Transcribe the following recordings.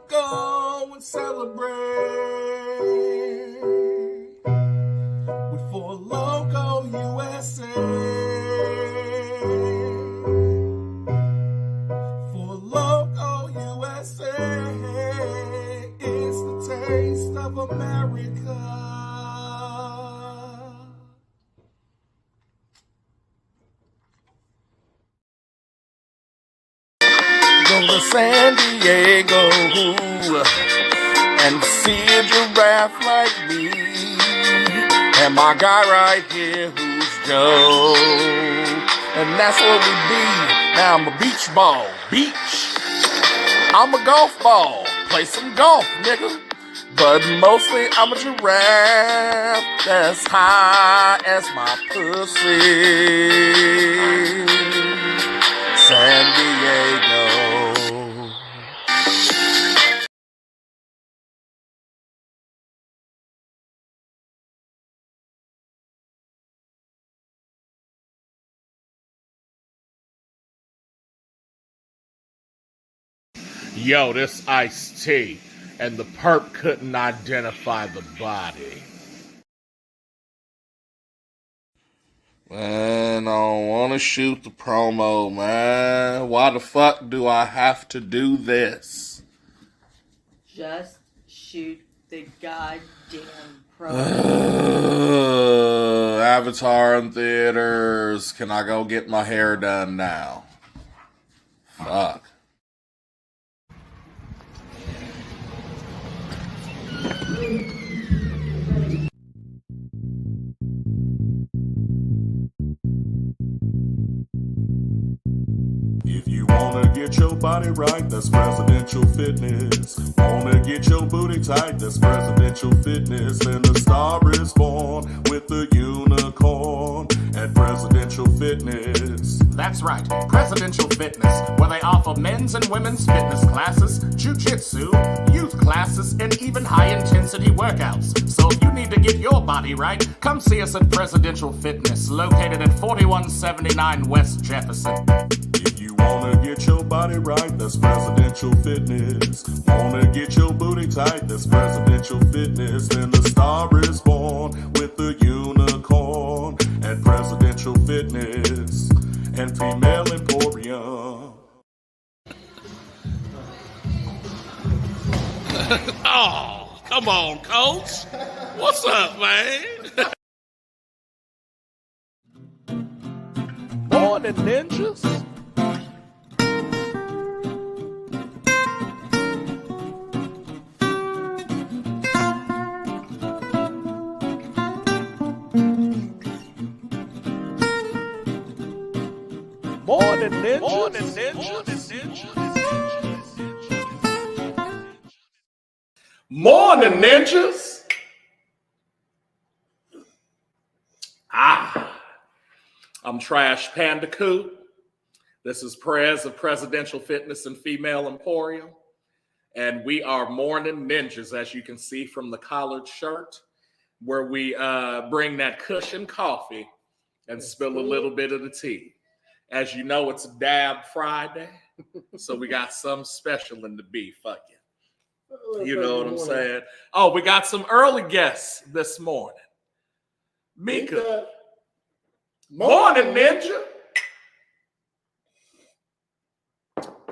Go and celebrate with For Loco USA. For Loco USA, it's the taste of America. Go to San Diego and see a giraffe like me, and my guy right here who's Joe, and that's what we be. Now I'm a beach ball, I'm a golf ball, play some golf, nigga, but mostly I'm a giraffe that's high as my pussy. San Diego. Yo, this iced tea, and the perp couldn't identify the body. Man, I don't want to shoot the promo, man. Why the fuck do I have to do this? Just shoot the goddamn promo. Avatar in theaters. Can I go get my hair done now? Fuck. If you wanna get your body right, that's presidential fitness. Wanna get your booty tight, that's presidential fitness. And the star is born with the unicorn at Presidential Fitness. That's right, Presidential Fitness, where they offer men's and women's fitness classes, jiu-jitsu, youth classes, and even high-intensity workouts. So if you need to get your body right, come see us at Presidential Fitness, located at 4179 West Jefferson. If you wanna get your body right, that's Presidential Fitness. Wanna get your booty tight, that's Presidential Fitness. And the star is born with the unicorn at Presidential Fitness and Female Emporium. Oh, come on, coach. What's up, man? Morn'n Ninjas. Morn'n Ninjas. Morn'n Ninjas. Morn'n Ninjas. I'm Trash Panda Coop. This is Prez of Presidential Fitness and Female Emporium. And we are Morn'n Ninjas, as you can see from the collared shirt, where we bring that Kush Koffee and spill a little bit of the tea. As you know, it's Dab Friday, so we got something special in the beef. Fuck it. You know what I'm saying? Oh, we got some early guests this morning. Mika. Morn'n Ninja.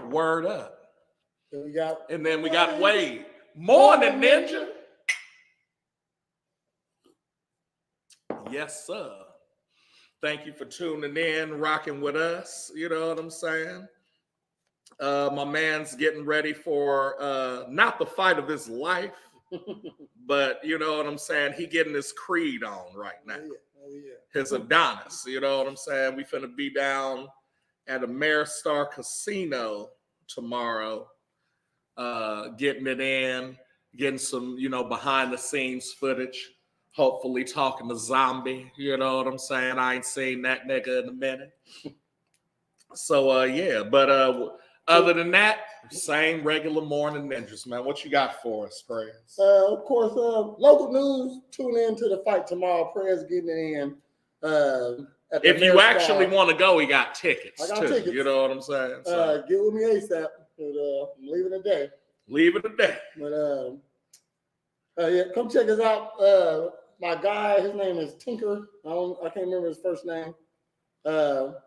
Word up. And then we got Wade. Morn'n Ninja. Yes, sir. Thank you for tuning in, rocking with us. You know what I'm saying? My man's getting ready for not the fight of his life, but you know what I'm saying? He getting his creed on right now. Oh, yeah. His Adonis. You know what I'm saying? We finna be down at Ameristar Casino tomorrow, getting it in, getting some, behind the scenes footage. Hopefully talking to Zombie, you know what I'm saying? I ain't seen that nigga in a minute. So, yeah, but other than that, same regular Morn'n Ninjas, man. What you got for us, Prez? Of course, local news, tune in to the fight tomorrow. Prez getting it in. If you actually want to go, he got tickets, I got too. tickets. You know what I'm saying? So. Get with me ASAP. I'm leaving today. Leave it at that. But yeah, come check us out. My guy, his name is Tinker. I can't remember his first name. 6'5".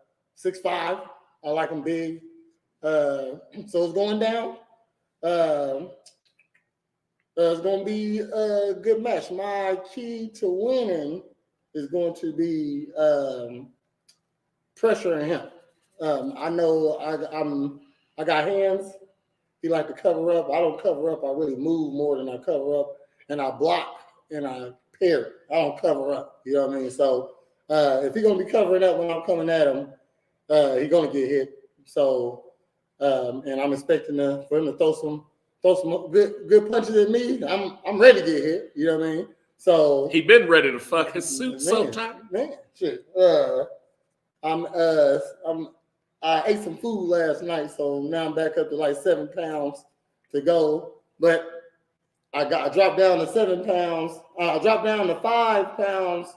I like him big. So it's going down. It's going to be a good match. My key to winning is going to be pressuring him. I know I got hands. He like to cover up. I don't cover up. I really move more than I cover up, and I block and I parry. I don't cover up. You know what I mean? So if he's gonna be covering up when I'm coming at him, he's gonna get hit. So and I'm expecting for him to throw some good punches at me. I'm ready to get hit. You know what I mean? So He been ready to fuck his suit so tight. Man, shit. I ate some food last night, so now I'm back up to like 7 pounds to go. But I dropped down to 7 pounds. I dropped down to 5 pounds,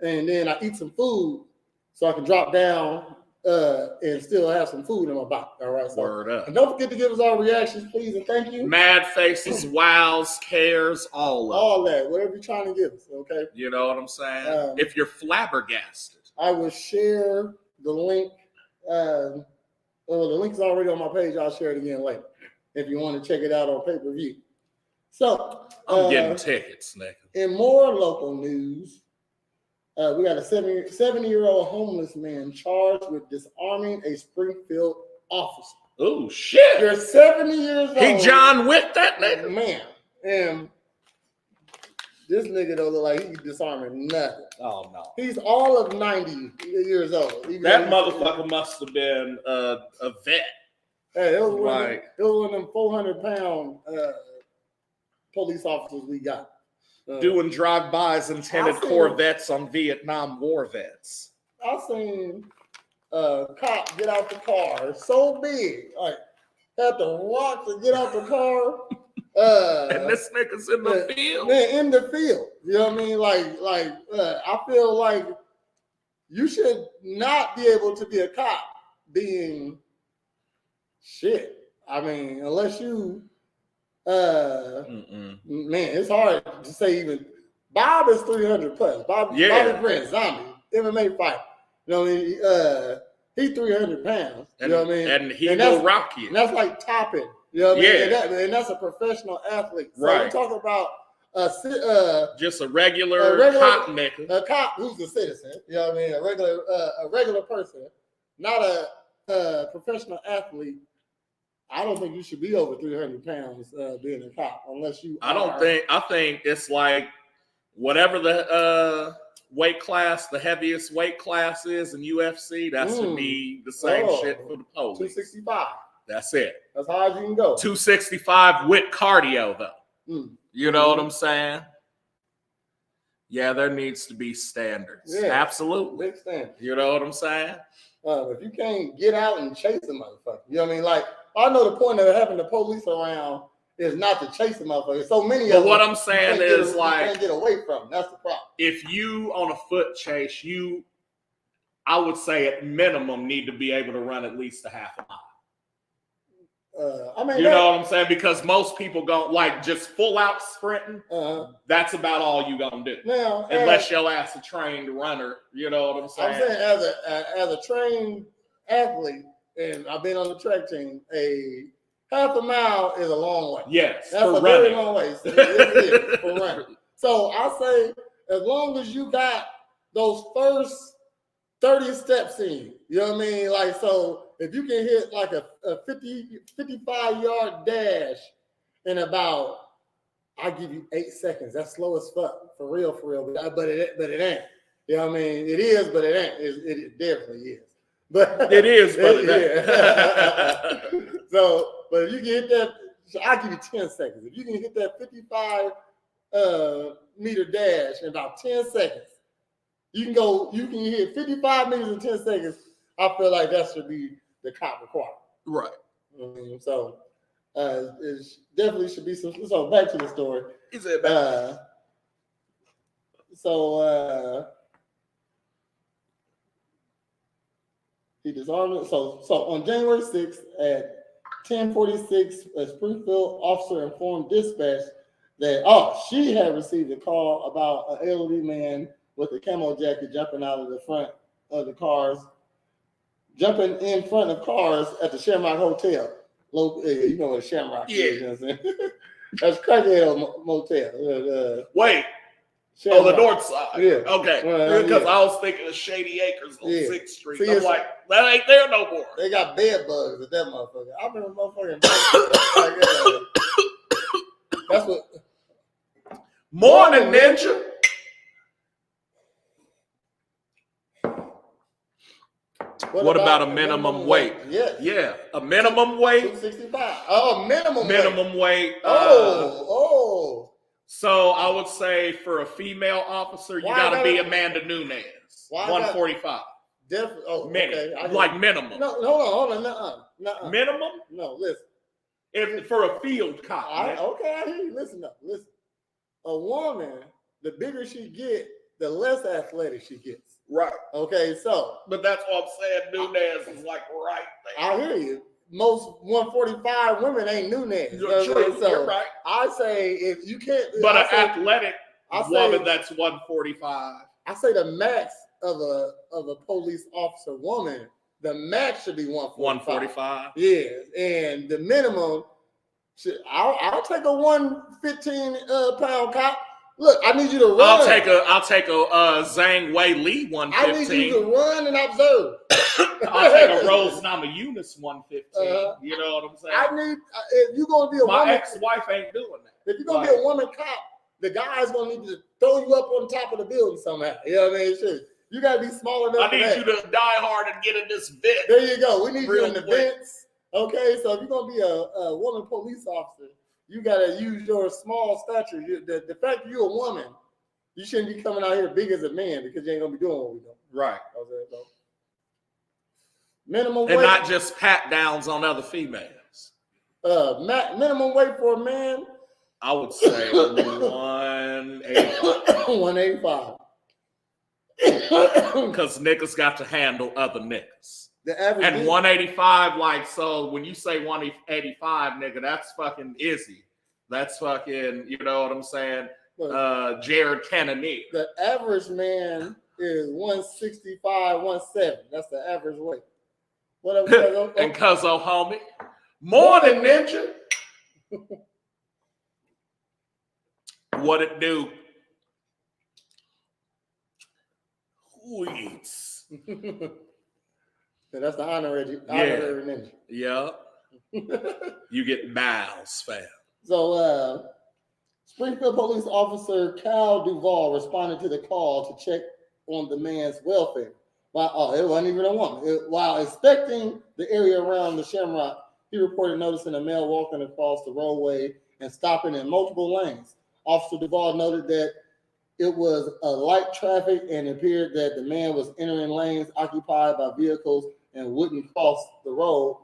and then I eat some food so I can drop down and still have some food in my body. All right. So, Word up. and don't forget to give us our reactions, please, and thank you. Mad faces, wows, cares, all that, whatever you're trying to give us. Okay. You know what I'm saying? If you're flabbergasted, I will share the link. The link's already on my page. I'll share it again later if you want to check it out on pay-per-view. So I'm getting tickets, nigga. In more local news, we got a 70-year-old homeless man charged with disarming a Springfield officer. Oh shit! You're 70 years old. He John Wick that nigga, man. And this nigga don't look like he's disarming nothing. Oh no. He's all of 90 years old. That motherfucker must have been a vet. Hey, it was one of them 400-pound police officers we got. Doing drive-bys and tinted Corvettes on Vietnam War vets. I seen a cop get out the car so big, like had to rock to get out the car. And this nigga's in the field. Man, in the field. You know what I mean? Like I feel like you should not be able to be a cop being shit. I mean, unless you man, it's hard to say even. Bob is 300 plus. Bobby Brent, zombie, MMA fighter. You know what I mean? He's 300 pounds. You know what I mean? And he will rock you. And that's like topping. You know what I mean? And that's a professional athlete. So right. We're talking about just a regular cop nigga. A cop who's a citizen. You know what I mean? A regular person, not a professional athlete. I don't think you should be over 300 pounds being a cop unless you. I think it's like whatever the weight class, the heaviest weight class is in UFC. That should be the same shit for the police. 265. That's it. That's how high as you can go. 265 with cardio, though. You know what I'm saying? Yeah, there needs to be standards. Yeah, absolutely. Big standards. You know what I'm saying? If you can't get out and chase a motherfucker, you know what I mean? Like, I know the point of having the police around is not to chase a motherfucker. So many of them. But what I'm saying is, like, you can't get away from them. That's the problem. If you on a foot chase, I would say at minimum need to be able to run at least a half a mile. I mean, you know what I'm saying? Because most people go like just full out sprinting. That's about all you gonna do. Now, unless your ass a trained runner, you know what I'm saying? I'm saying as a trained athlete, and I've been on the track team, a half a mile is a long way. Yes, that's a very long way. So it is for running. So I say, as long as you got those first 30 steps in, you know what I mean? Like, so if you can hit like a 55-yard dash in about, I'll give you 8 seconds. That's slow as fuck, for real. But it ain't. You know what I mean? It is, but it ain't. It definitely is. But it is, but it ain't. So, but if you can hit that, I'll give you 10 seconds. If you can hit that 55 meter dash in about 10 seconds, you can hit 55 meters in 10 seconds. I feel like that should be the cop requirement. Right. So it definitely should be some. So back to the story. Is it back? He disarmed it. So on January 6th at 10:46, a Springfield officer informed dispatch that she had received a call about an elderly man with a camo jacket jumping out of the front of the cars, jumping in front of cars at the Shamrock Hotel. You know what a Shamrock is, you know what I'm saying? That's Crackhead Motel. Wait. Shamrock. Oh, the north side. Yeah. Okay. Well, Because yeah. I was thinking of Shady Acres on Yeah. 6th Street. See, I'm it's- like, that ain't there no more. They got bed bugs at that motherfucker. I remember motherfucking that's what. Morn'n Ninja. What about a minimum weight? Yes. Yeah, a minimum weight. 265. Oh, minimum weight. Minimum weight. So I would say for a female officer, you Why got to gotta- be Amanda Nunes. Why 145. Definitely. Oh, Minimum. okay. Like minimum. No, hold on. Nuh-uh. Minimum? No, listen. If for a field cop. man. Okay, I hear you. Listen. A woman, the bigger she get, the less athletic she gets. Right. Okay, so. But that's what I'm saying. Nunes is like right there. I hear you. Most 145 women ain't Nunes. You're true. So You're right. I say if you can't. But I an say, athletic I say- woman that's 145. I say the max of a police officer woman, the max should be 145. 145. Yeah, and the minimum I'll take a 115 pound cop. Look, I need you to run. I'll take a Zhang Wei Li I need you 115. to run and observe. I'll take a Rose Namajunas 115. You know what I'm saying? I need if you're gonna be a My woman. ex-wife ain't doing that. If you're gonna be a woman cop, the guy's gonna need to throw you up on top of the building somehow. You know what I mean? Shit. You gotta be small enough. I need you to die hard and get in this bit. There you go. We need Real you in the quick. vents. Okay, so if you're gonna be a woman police officer, you gotta use your small stature. The fact that you're a woman, you shouldn't be coming out here big as a man because you ain't gonna be doing what we do. Right. Okay, so minimum And weight. not just pat downs on other females. Minimum weight for a man. I would say 185. 185. Because niggas got to handle other niggas. The average. And 185, like, so when you say 185, nigga, that's fucking Izzy. That's fucking, you know what I'm saying? Jared Cannonier. The average man is 165, 170. That's the average weight. What up, Cuzzo? And Cuzzo, homie. Morn'n Ninja. What it do? Who eats? So that's the honorary ninja. Yeah. You get miles, fam. So, Springfield police officer Cal Duvall responded to the call to check on the man's welfare. It wasn't even a woman. While inspecting the area around the Shamrock, he reported noticing a male walking across the roadway and stopping in multiple lanes. Officer Duvall noted that it was a light traffic and it appeared that the man was entering lanes occupied by vehicles and wouldn't cross the road.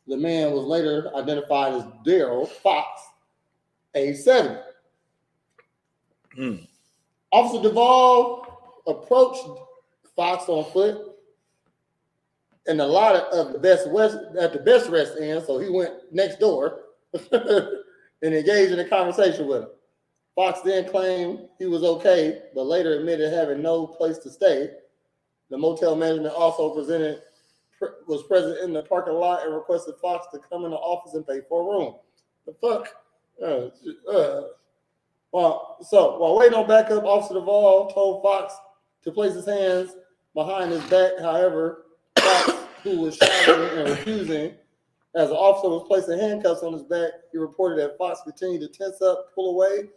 The man was later identified as Daryl Fox, age 70. Officer Duvall approached Fox on foot in a lot of the Best Rest Inn, so he went next door and engaged in a conversation with him. Fox then claimed he was okay, but later admitted having no place to stay. The motel management also was present in the parking lot and requested Fox to come in the office and pay for a room. The fuck? While waiting on backup, Officer Duvall told Fox to place his hands behind his back. However, Fox, who was shouting and refusing, as the officer was placing handcuffs on his back, he reported that Fox continued to tense up, pull away.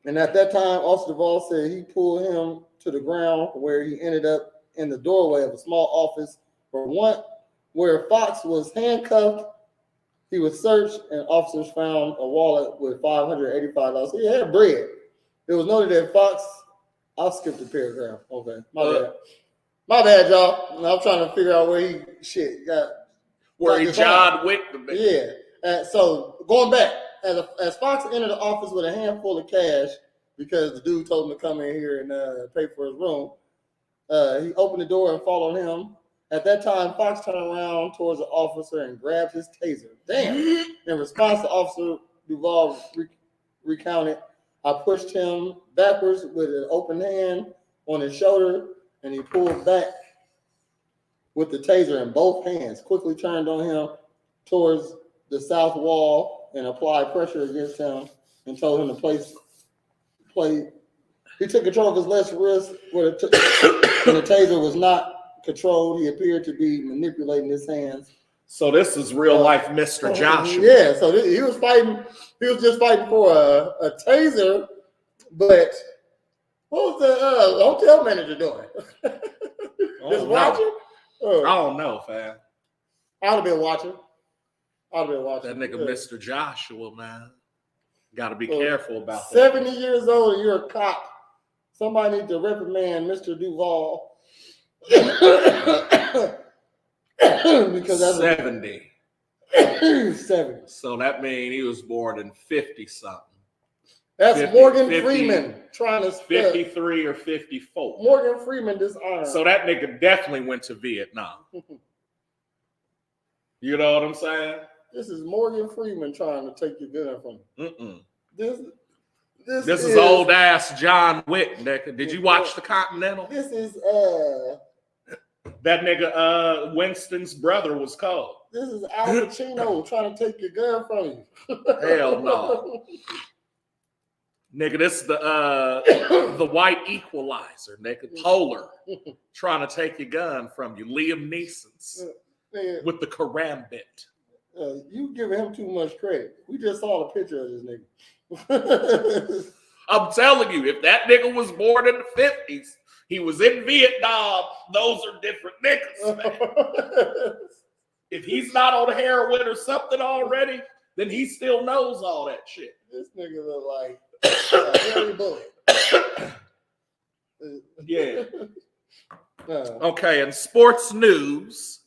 And at that time, Officer Duvall said he pulled him to the ground where he ended up in the doorway of a small office where Fox was handcuffed. He was searched and officers found a wallet with $585. He had bread. It was noted that Fox, I'll skip the paragraph. Okay, my bad, y'all. I'm trying to figure out where he got. Where he John Wick the man. Yeah. So going back, as Fox entered the office with a handful of cash because the dude told him to come in here and pay for his room, he opened the door and followed him. At that time, Fox turned around towards the officer and grabbed his taser. Damn! In response, the officer Duval recounted, "I pushed him backwards with an open hand on his shoulder, and he pulled back with the taser in both hands, quickly turned on him towards the south wall and applied pressure against him and told him to play. He took control of his left wrist when the taser was not controlled. He appeared to be manipulating his hands." So this is real life Mr. Joshua. Yeah, so he was fighting. He was just fighting for a taser, but what was the hotel manager doing? Just watching? I don't know, fam. I'd have been watching. That nigga Mr. Joshua, man. Got to be careful about that. 70 years old and you're a cop. Somebody needs to reprimand Mr. Duval. Because that's 70. 70. So that means he was born in 50-something. That's 50, Morgan 50, Freeman trying to 53 or 54. Morgan Freeman dishonored. So that nigga definitely went to Vietnam. You know what I'm saying? This is Morgan Freeman trying to take your gun from you. This is old ass John Wick, nigga. Did you watch The Continental? This is that nigga Winston's brother was called. This is Al Pacino trying to take your gun from you. Hell no. Nigga, this is the white equalizer, nigga. Polar trying to take your gun from you. Liam Neeson's with the karambit. You giving him too much credit. We just saw the picture of this nigga. I'm telling you, if that nigga was born in the 50s, he was in Vietnam, those are different niggas, man. If he's not on heroin or something already, then he still knows all that shit. This nigga look like Harry Bullet. Yeah. Okay, in sports news,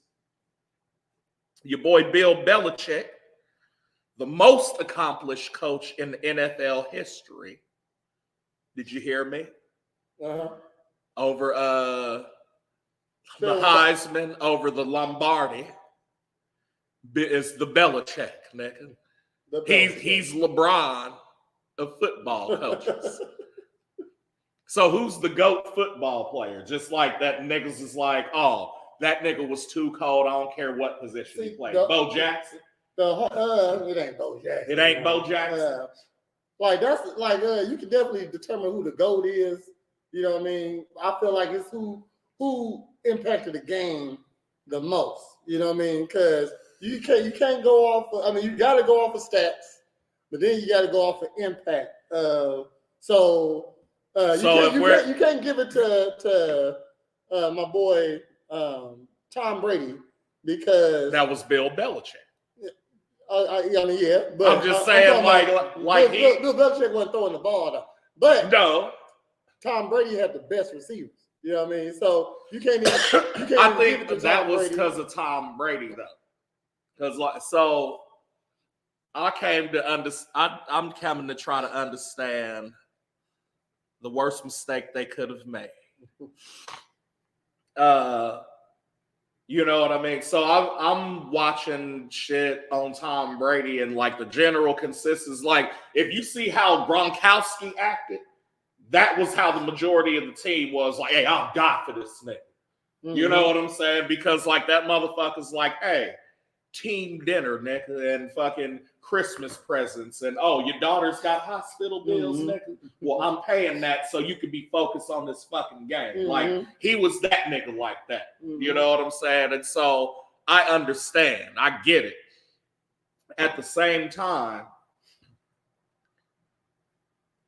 your boy Bill Belichick, the most accomplished coach in the NFL history. Did you hear me? Uh-huh. Over the Heisman, over the Lombardi, is the Belichick, nigga. He's LeBron of football coaches. So who's the GOAT football player? Just like that niggas is like, oh, that nigga was too cold. I don't care what position he played. Bo Jackson? It ain't Bo Jackson. It ain't Bo Jackson? Like, that's like, you can definitely determine who the GOAT is. You know what I mean? I feel like it's who impacted the game the most. You know what I mean? Because you can't go off of, I mean, you got to go off of stats, but then you got to go off of impact. You can't give it to my boy Tom Brady because that was Bill Belichick. I mean, yeah, but I'm just saying, Bill Belichick wasn't throwing the ball though. But no, Tom Brady had the best receivers. You know what I mean? So you can't even. I think that was because of Tom Brady though. Because so I came to understand. I'm coming to try to understand the worst mistake they could have made. You know what I mean? So I'm watching shit on Tom Brady, and like the general consensus, like if you see how Gronkowski acted, that was how the majority of the team was like, hey, I'll die for this nigga. Mm-hmm. You know what I'm saying? Because like that motherfucker's like, hey, team dinner, nigga, and fucking Christmas presents, and oh, your daughter's got hospital bills, nigga. Well, I'm paying that so you can be focused on this fucking game. Like he was that nigga like that. You know what I'm saying? And so I understand, I get it. At the same time,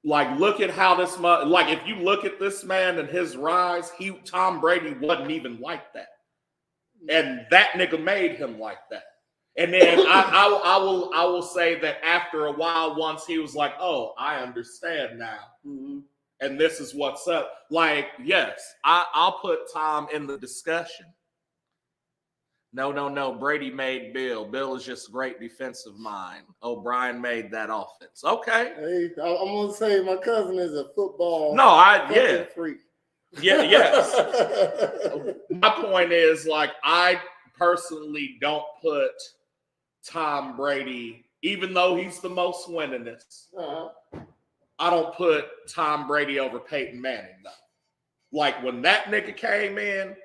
like look at how this like if you look at this man and his rise, Tom Brady wasn't even like that, and that nigga made him like that. And then I will say that after a while, once he was like, oh, I understand now. And this is what's up. Like, yes, I'll put Tom in the discussion. No. Brady made Bill. Bill is just a great defensive mind. O'Brien made that offense. Okay. Hey, I'm going to say my cousin is a football freak. Yeah, yes. My point is, like, I personally don't put Tom Brady, even though he's the most winningest, I don't put Tom Brady over Peyton Manning, though. Like, when that nigga came in,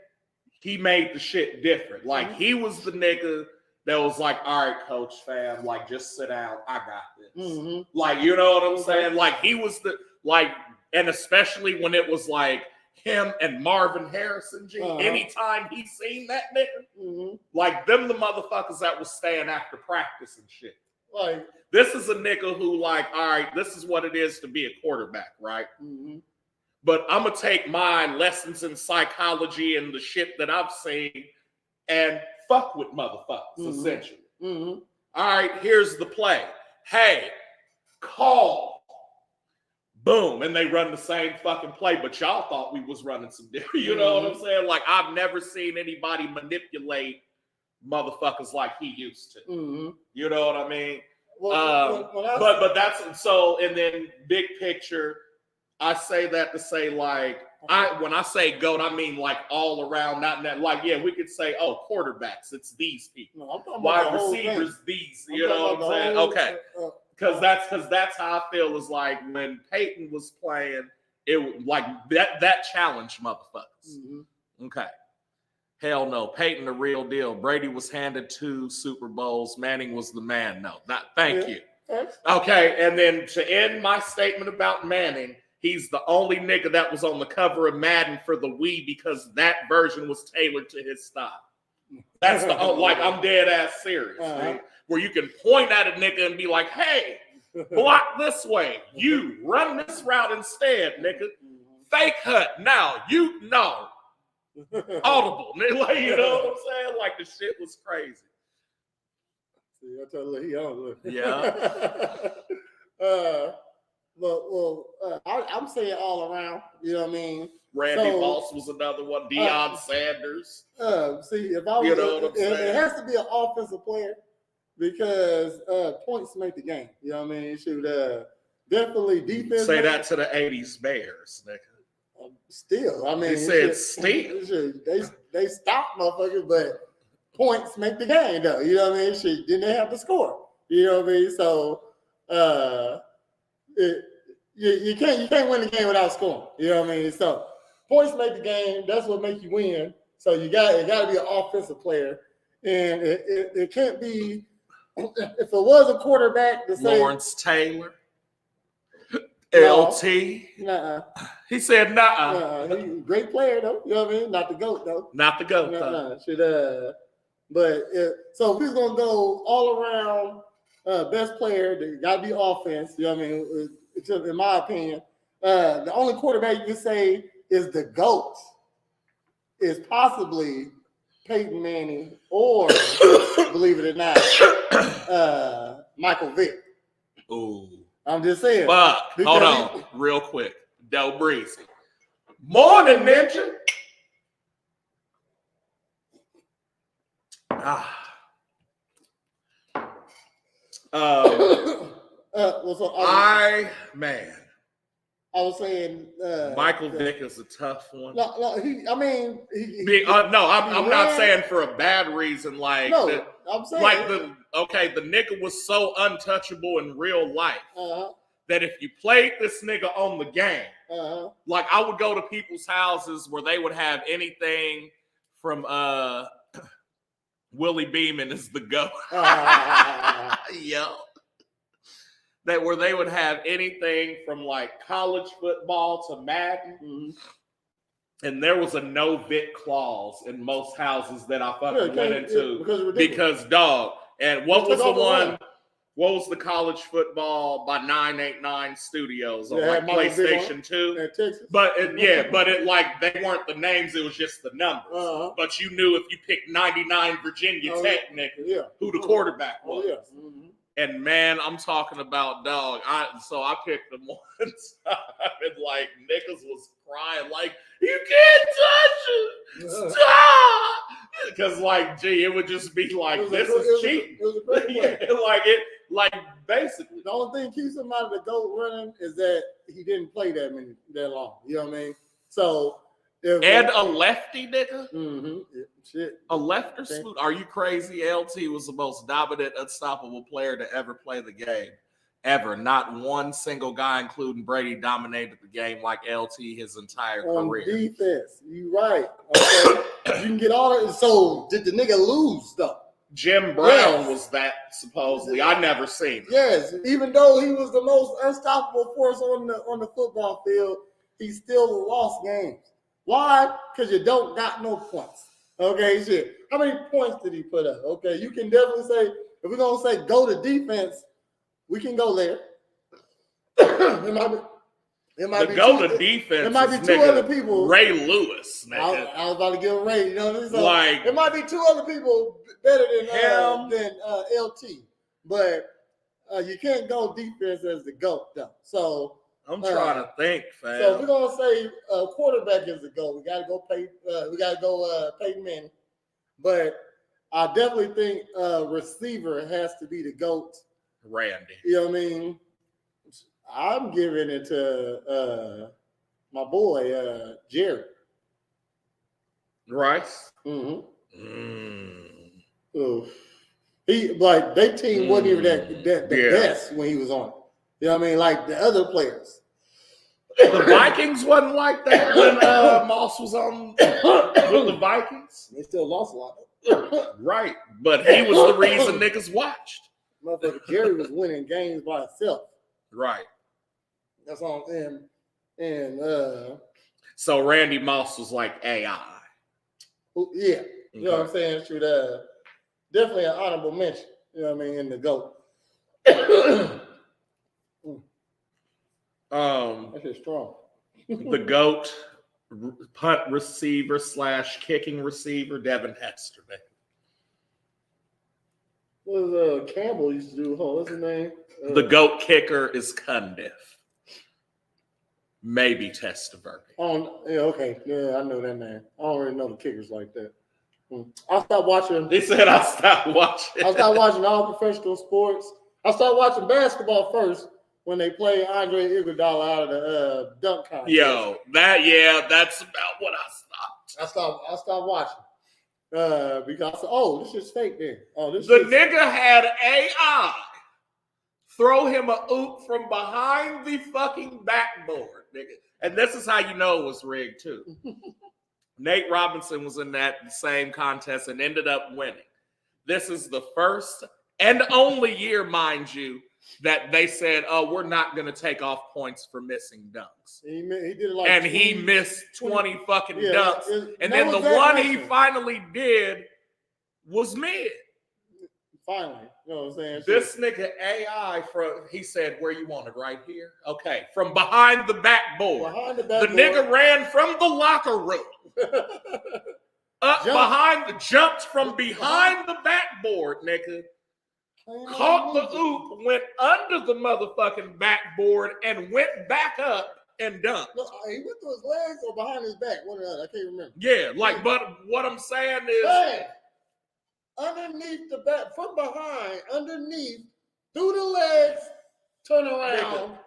he made the shit different. Like, he was the nigga that was like, all right, coach, fam, like, just sit down. I got this. Like, you know what I'm saying? Like, he was the, like, and especially when it was like him and Marvin Harrison, G, anytime he seen that nigga, like, them the motherfuckers that was staying after practice and shit. Like, this is a nigga who, like, all right, this is what it is to be a quarterback, right? But I'm gonna take my lessons in psychology and the shit that I've seen and fuck with motherfuckers, essentially. All right, here's the play. Hey, call. Boom. And they run the same fucking play, but y'all thought we was running some different. You know what I'm saying? Like, I've never seen anybody manipulate motherfuckers like he used to. You know what I mean? well, but that's so, and then big picture, I say that to say, like, when I say GOAT, I mean like all around, not that, like, yeah, we could say, oh, quarterbacks, it's these people. No, I'm talking wide about the whole receivers, thing. these, you know what I'm saying? Okay. Because that's how I feel is like when Peyton was playing, it like that challenged motherfuckers. Okay. Hell no. Peyton the real deal. Brady was handed 2 Super Bowls. Manning was the man. No, thank you. Okay, and then to end my statement about Manning, he's the only nigga that was on the cover of Madden for the Wii because that version was tailored to his style. That's the like, I'm dead ass serious, right? Where you can point at a nigga and be like, hey, block this way. You run this route instead, nigga. Fake hut. Now, you know. Audible. Like, you know what I'm saying? Like, the shit was crazy. See, I tell you, he on. Yeah. I'm saying all around. You know what I mean? Randy Moss was another one. Deion Sanders. See, if I was, you know what I'm saying? It has to be an offensive player because points make the game. You know what I mean? Should definitely defense. Say that to the '80s Bears, nigga. Still, I mean, he said still. They stopped motherfuckers, but points make the game, though. You know what I mean? Then they have to score. You know what I mean? So you can't win the game without scoring. You know what I mean? So points make the game. That's what makes you win. So it got to be an offensive player, and it can't be. If it was a quarterback, to say Lawrence Taylor. LT. Nuh-uh. He said, nah. Great player, though. You know what I mean? Not the GOAT, though. Not the GOAT, though. So if we're going to go all around best player, they got to be offense. You know what I mean? In my opinion, the only quarterback you can say is the GOAT is possibly Peyton Manning or, believe it or not, Michael Vick. Ooh. I'm just saying. Fuck. Hold on. Real quick. Del Breezy. Morn'n Ninja. I was saying Michael Vick is a tough one. I'm not saying for a bad reason. Like, I'm saying like the nigga was so untouchable in real life that if you played this nigga on the game, like I would go to people's houses where they would have anything from Willie Beeman is the GOAT. Yo. That where they would have anything from like college football to Madden. And there was a no Vic clause in most houses that I fucking went into because dog. And what was the one? What was the college football by 989 Studios on like PlayStation 2? But it like they weren't the names; it was just the numbers. But you knew if you picked 99 Virginia Tech, nigga, who the quarterback was. And man, I'm talking about dog. I picked them one time, and like niggas was crying, like you can't touch it, stop. Because like, gee, it would just be like this is cheap. Like basically, the only thing keeps him out of the GOAT running is that he didn't play that long. You know what I mean? So And a lefty, nigga? Mm-hmm. Shit. A lefter salute? Are you crazy? LT was the most dominant, unstoppable player to ever play the game. Ever. Not one single guy, including Brady, dominated the game like LT his entire career. On defense. You right. Okay. You can get all that. So did the nigga lose though? Jim Brown was that supposedly. I never seen it. Yes. Even though he was the most unstoppable force on the football field, he still lost games. Why? Because you don't got no points. Okay, shit. How many points did he put up? Okay, you can definitely say, if we're going to say go to defense, we can go there. It might be go two, to defense. It might be two other people. Ray Lewis, nigga. I was about to give a Ray. You know what I mean? So like, it might be two other people better than LT. But you can't go defense as the GOAT, though. So I'm trying to think, fam. So if we're gonna say quarterback is the GOAT, we gotta go Peyton Manning. But I definitely think receiver has to be the GOAT. Randy. You know what I mean? I'm giving it to my boy Jerry Rice. Mm-hmm. Mm. He like their team wasn't even the best when he was on. You know what I mean? Like the other players. The Vikings wasn't like that when Moss was on with the Vikings. They still lost a lot. Right. But he was the reason niggas watched. Motherfucker Jerry was winning games by himself. Right. That's all I'm saying. And so Randy Moss was like AI. Yeah. You know what I'm saying? Should definitely an honorable mention. You know what I mean? In the GOAT. That shit's strong. The GOAT, punt receiver / kicking receiver, Devin Hester. What was Campbell used to do? What's his name? The GOAT kicker is Cundiff. Maybe Testaverde. Oh, yeah, okay. Yeah, I know that name. I don't really know the kickers like that. I stopped watching. They said I stopped watching. I stopped watching all professional sports. I started watching basketball first when they played Andre Iguodala out of the dunk contest. Yo, that's about what I stopped. I stopped watching because this is fake. Then nigga had AI throw him a oop from behind the fucking backboard, nigga, and this is how you know it was rigged too. Nate Robinson was in that same contest and ended up winning. This is the first and only year, mind you, that they said, "Oh, we're not going to take off points for missing dunks." He did it like and 20, he missed 20 fucking dunks. And then the one he finally did was mid. Finally, you know what I'm saying? This nigga AI he said, "Where you want it? Right here." Okay, from behind the backboard. The nigga ran from the locker room. Jumped from behind the backboard, nigga. Caught the oop, went under the motherfucking backboard, and went back up and dunked. No, he went through his legs or behind his back. One or the other. I can't remember. Yeah, but what I'm saying is, bang, underneath the back, from behind, underneath, through the legs, turn around.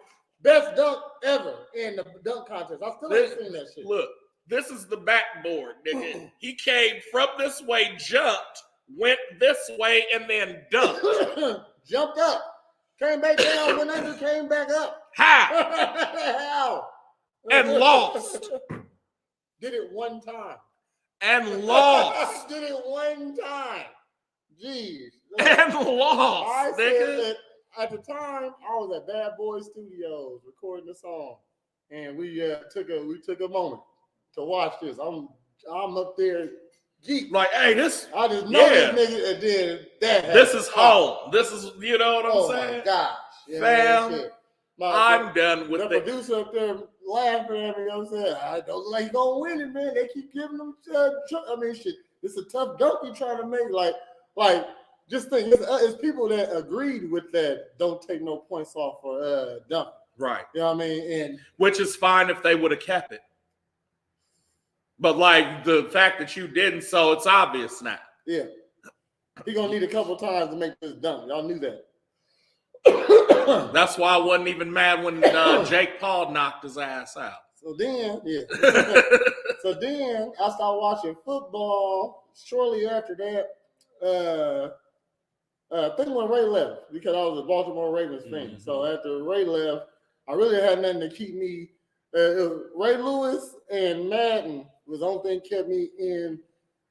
Best dunk ever in the dunk contest. I still ain't seen that shit. Look, this is the backboard, nigga. He came from this way, jumped, went this way, and then dunked. Jumped up. Came back down, went under, came back up. How? How? And lost. Did it one time. And lost. Did it one time. Jeez. And lost, I nigga. said that at the time, I was at Bad Boy Studios recording the song. And we took a moment to watch this. I'm up there geek. Like, hey, I just know this nigga did that. This is home. This is, you know what I'm saying? Oh my gosh. Yeah, fam, I'm done with the producer up there laughing at me. You know what I'm saying? I don't like he's gonna win it, man. They keep giving him shit. It's a tough dunk you trying to make. Like just think it's people that agreed with that don't take no points off for dunk. Right. You know what I mean? And which is fine if they would have kept it. But like the fact that you didn't, so it's obvious now. Yeah. He's gonna need a couple times to make this dunk. Y'all knew that. That's why I wasn't even mad when Jake Paul knocked his ass out. So then, so then I started watching football. Shortly after that, I think when Ray left, because I was a Baltimore Ravens fan. So after Ray left, I really had nothing to keep me. Ray Lewis and Madden was the only thing kept me in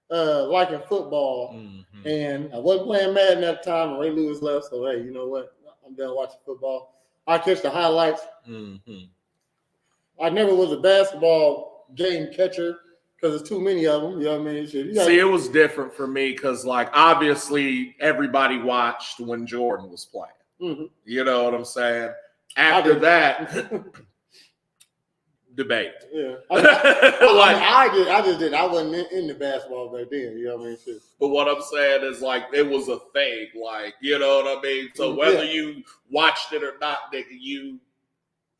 liking football. And I wasn't playing Madden at the time, and Ray Lewis left. So hey, you know what? I'm done watching football. I catch the highlights. I never was a basketball game catcher because there's too many of them. You know what I mean? See, it was different for me because, like, obviously everybody watched when Jordan was playing. You know what I'm saying? After that, debate. Yeah, I just did. I wasn't into basketball back then. You know what I mean? Shit. But what I'm saying is, like, it was a thing. Like, you know what I mean? So whether you watched it or not, nigga, you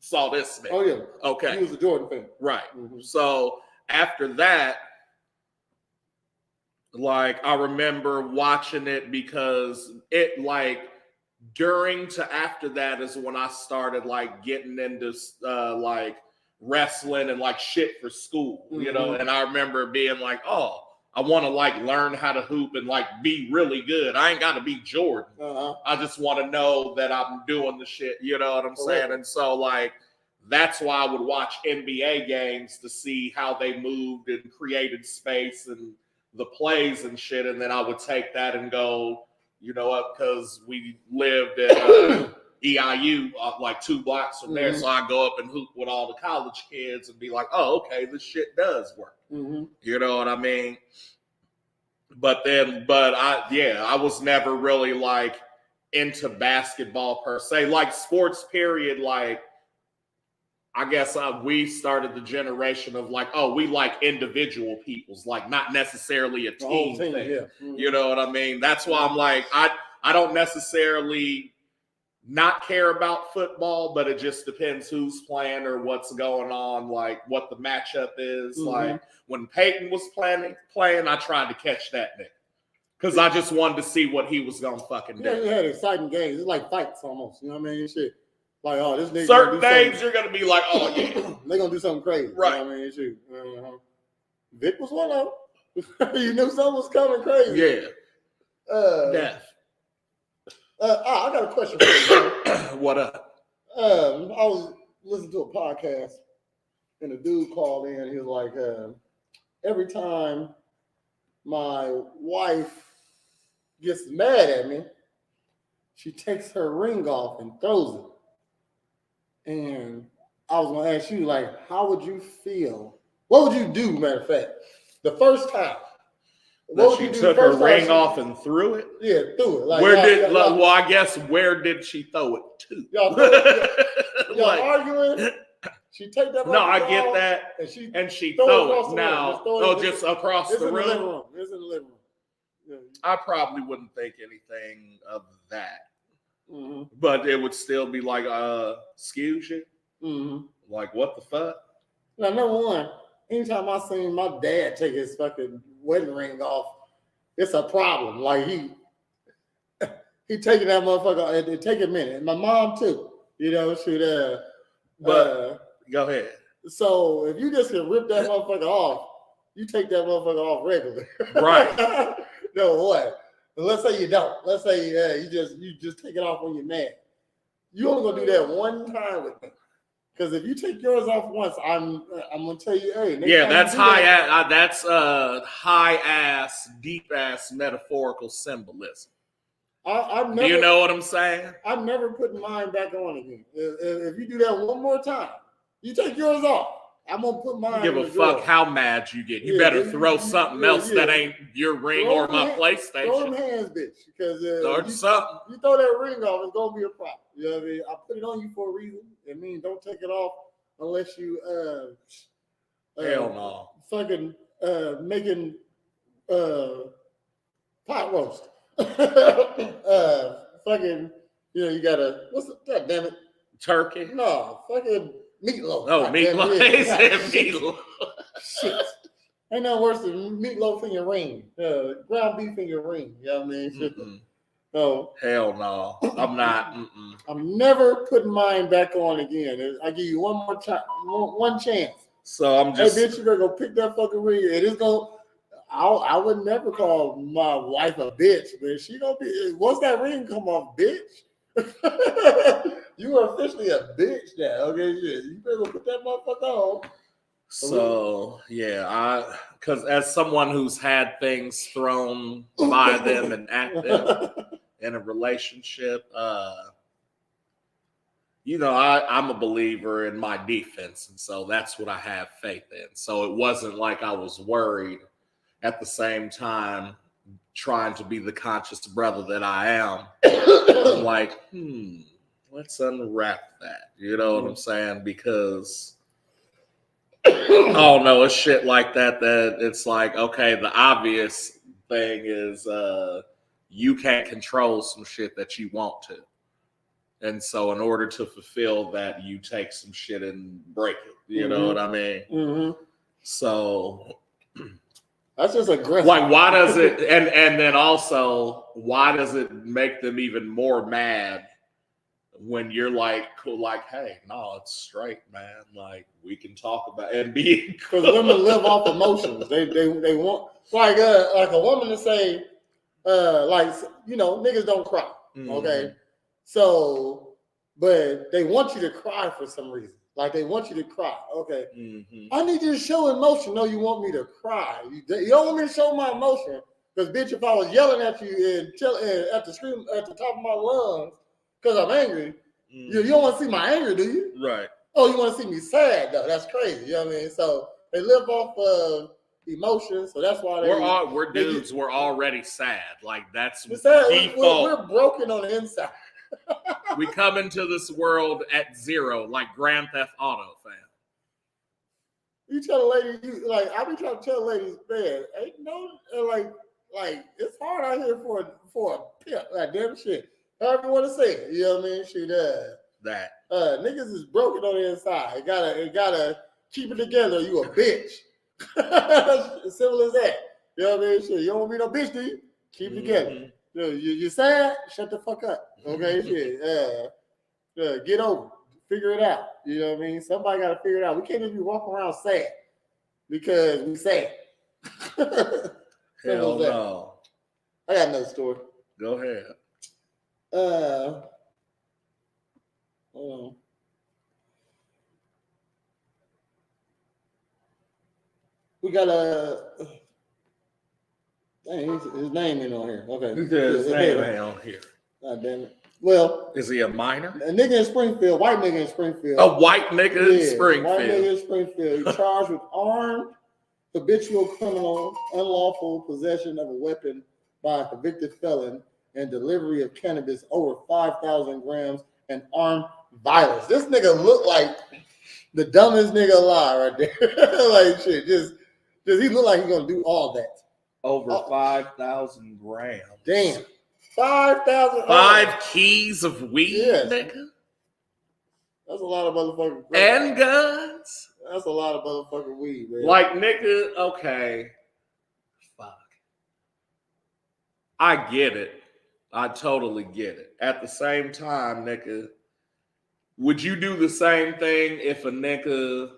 saw this nigga. Oh yeah. Okay. He was a Jordan fan. Right. So after that, like, I remember watching it because it, like, during to after that is when I started, like, getting into like wrestling and like shit for school, you know. And I remember being like, oh, I want to like learn how to hoop and like be really good. I ain't got to be Jordan. I just want to know that I'm doing the shit, you know what I'm saying? And so, like, that's why I would watch NBA games to see how they moved and created space and the plays and shit. And then I would take that and go, you know what, because we lived at EIU, like 2 blocks from there. So I go up and hoop with all the college kids and be like, oh, okay, this shit does work. You know what I mean? But I was never really like into basketball per se. Like sports period, like, I guess we started the generation of like, oh, we like individual peoples, like not necessarily a team thing. Yeah. You know what I mean? That's why I'm like, I don't necessarily not care about football, but it just depends who's playing or what's going on, like what the matchup is. Like when Peyton was playing, I tried to catch that nigga because I just wanted to see what he was gonna fucking do. Yeah, you had exciting games. It's like fights almost. You know what I mean? Shit. Like, oh, this nigga. Certain days you're gonna be like, oh yeah, they're gonna do something crazy. Right. You know what I mean? Shit. Vic was one of them. You knew something was coming crazy. Yeah. Death. I got a question for you. What up? I was listening to a podcast and a dude called in. He was like, every time my wife gets mad at me, she takes her ring off and throws it. And I was going to ask you, like, how would you feel? What would you do, matter of fact, the first time? That she took her ring off and threw it? Yeah, threw it. Like, well, I guess, where did she throw it to? Y'all arguing? She take that. No, I get that. And she throw it now. Just across the room? It's in the living room. Yeah. I probably wouldn't think anything of that. But it would still be like, excuse you? Like, what the fuck? Now, number one, anytime I seen my dad take his fucking wedding ring off, it's a problem. Like, he taking that motherfucker. It take a minute. And my mom too. You know, but go ahead. So if you just can rip that motherfucker off, you take that motherfucker off regularly. Right. No, what? Let's say you don't. Let's say you just take it off when you're mad. You only gonna do that one time with me. Because if you take yours off once, I'm gonna tell you, hey, that's high. That's high ass, deep ass metaphorical symbolism. I've never, do you know what I'm saying? I'm never putting mine back on again. If you do that one more time, you take yours off. I'm gonna put mine. Give a fuck how mad you get. You better throw something else that ain't your ring or my PlayStation. Throw them hands, bitch. Because something. You throw that ring off, it's gonna be a problem. You know what I mean? I put it on you for a reason. It means don't take it off unless you hell no. Fucking making pot roast. Fucking, you gotta God damn it. Turkey? No, fucking meatloaf. Oh, meatloaf. He said meatloaf. Shit. Ain't nothing worse than meatloaf in your ring. Ground beef in your ring. You know what I mean? So Hell no. I'm not. I'm never putting mine back on again. I give you one more time, one chance. So I'm Hey, just. bitch, you better go pick that fucking ring. It is gonna. I would never call my wife a bitch, but she gonna be. Once that ring come off, bitch, you are officially a bitch now. Okay, shit. You better go put that motherfucker on. So yeah, because as someone who's had things thrown by them and at them in a relationship, I'm a believer in my defense, and so that's what I have faith in. So it wasn't like I was worried. At the same time, trying to be the conscious brother that I am, I'm like, let's unwrap that. You know what I'm saying? Because oh no, it's shit like that it's like, okay, the obvious thing is you can't control some shit that you want to. And so in order to fulfill that, you take some shit and break it. You know what I mean? Mm-hmm. So that's just aggressive. like, why does it, and then also, why does it make them even more mad when you're like, hey, no, it's straight, man. Like, we can talk about it and be. Because women live off emotions. They want like a woman to say, niggas don't cry. Okay, so but they want you to cry for some reason. Like they want you to cry. Okay, I need you to show emotion. No, you want me to cry. You don't want me to show my emotion. Because bitch, if I was yelling at you and at the top of my lungs because I'm angry, you don't want to see my anger, do you? Right. Oh, you want to see me sad though? That's crazy. You know what I mean? So they live off of emotions, so that's why we're dudes. We're already sad. Like that's default. We're broken on the inside. We come into this world at zero, like Grand Theft Auto, fam. You tell a lady, I be trying to tell ladies, man, ain't no like it's hard out here for a pimp, like damn shit. However you want to say it, you know what I mean? Shoot, that niggas is broken on the inside. It gotta keep it together. You a bitch. As simple as that. You know what I mean? Shit, you don't want to be no bitch, do you? Keep it together. You sad? Shut the fuck up. Okay, shit. Get over it. Figure it out. You know what I mean? Somebody got to figure it out. We can't just be walking around sad because we sad. Hell no. I got another story. Go ahead. Hold on. We got his name ain't on here. Okay. His name ain't on here. God damn it. Well, is he a minor? A nigga in Springfield, white nigga in Springfield. A white nigga in Springfield. White nigga in Springfield. He charged with armed, habitual criminal, unlawful possession of a weapon by a convicted felon and delivery of cannabis over 5,000 grams and armed violence. This nigga looked like the dumbest nigga alive right there. Like shit, just he look like he's gonna do all that. Over 5,000 grams. Damn. 5,000. 5 keys of weed, nigga. That's a lot of motherfucking weed. And guns. That's a lot of motherfucking weed, man. Like, nigga, okay. Fuck. I get it. I totally get it. At the same time, nigga, would you do the same thing if a nigga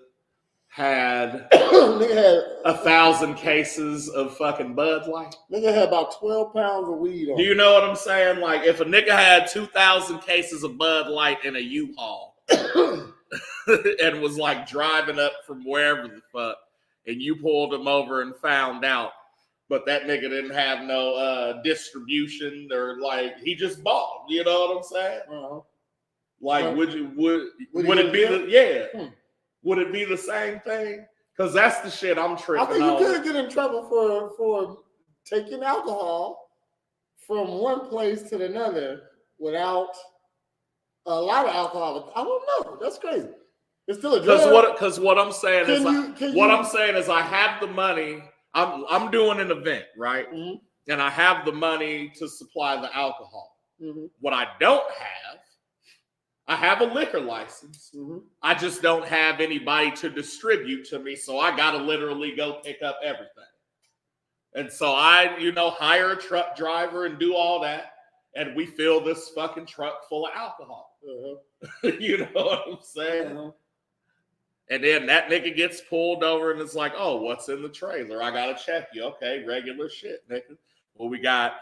had 1,000 cases of fucking Bud Light? Nigga had about 12 pounds of weed on. Do you know what I'm saying? Like, if a nigga had 2,000 cases of Bud Light in a U-Haul and was like driving up from wherever the fuck, and you pulled him over and found out, but that nigga didn't have no distribution or like he just bought. You know what I'm saying? Like, would it be the Would it be the same thing? Because that's the shit I'm tripping on. I think you could get in trouble for taking alcohol from one place to another without a lot of alcohol. I don't know. That's crazy. It's still a drug. Because what I'm saying I'm saying is I have the money. I'm doing an event, right? Mm-hmm. And I have the money to supply the alcohol. Mm-hmm. What I don't have, I have a liquor license. Mm-hmm. I just don't have anybody to distribute to me, so I gotta literally go pick up everything. And so I, hire a truck driver and do all that. and we fill this fucking truck full of alcohol. Uh-huh. You know what I'm saying? Uh-huh. And then that nigga gets pulled over and it's like, oh, what's in the trailer? I gotta check you. Okay, regular shit, nigga. Well, we got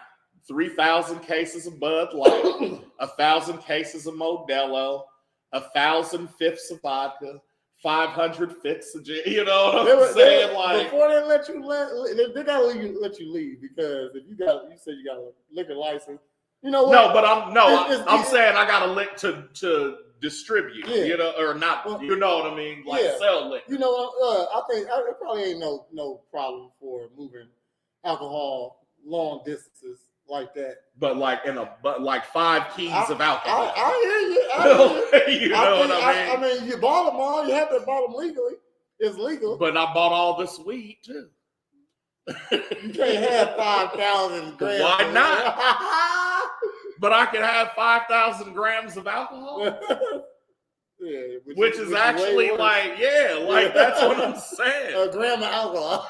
3,000 cases of Bud Light, 1,000 cases of Modelo, 1,000 fifths of vodka, 500 fifths of gin. You know what I'm saying? Like, before they let you they gotta let you leave, because if you said you got a liquor license, you know what? no, but I'm saying I got a lick to distribute, Yeah. you know, or not, Well, you know what I mean? Like yeah. sell liquor. You know, I think it probably ain't no problem for moving alcohol long distances like that. But like like 5 keys of alcohol. I hear you. You know what I mean? I mean, you bought them all. You have to buy them legally. It's legal. But I bought all this weed too. You can't have 5,000 grams. Why not? But I could have 5,000 grams of alcohol, Yeah, which is actually like, yeah, like that's what I'm saying. A gram of alcohol.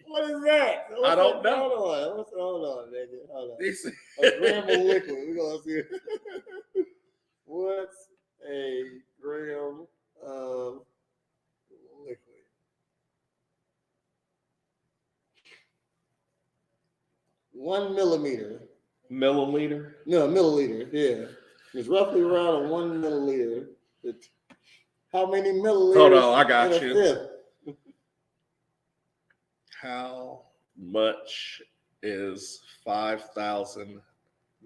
What is that? I don't know. Hold on, nigga. Hold on. A gram of liquid. We're gonna see. What's a gram of liquid? One millimeter. Milliliter? No, milliliter. Yeah, it's roughly around a 1 milliliter. How many milliliters? Hold on, I got in a you. fifth? How much is 5,000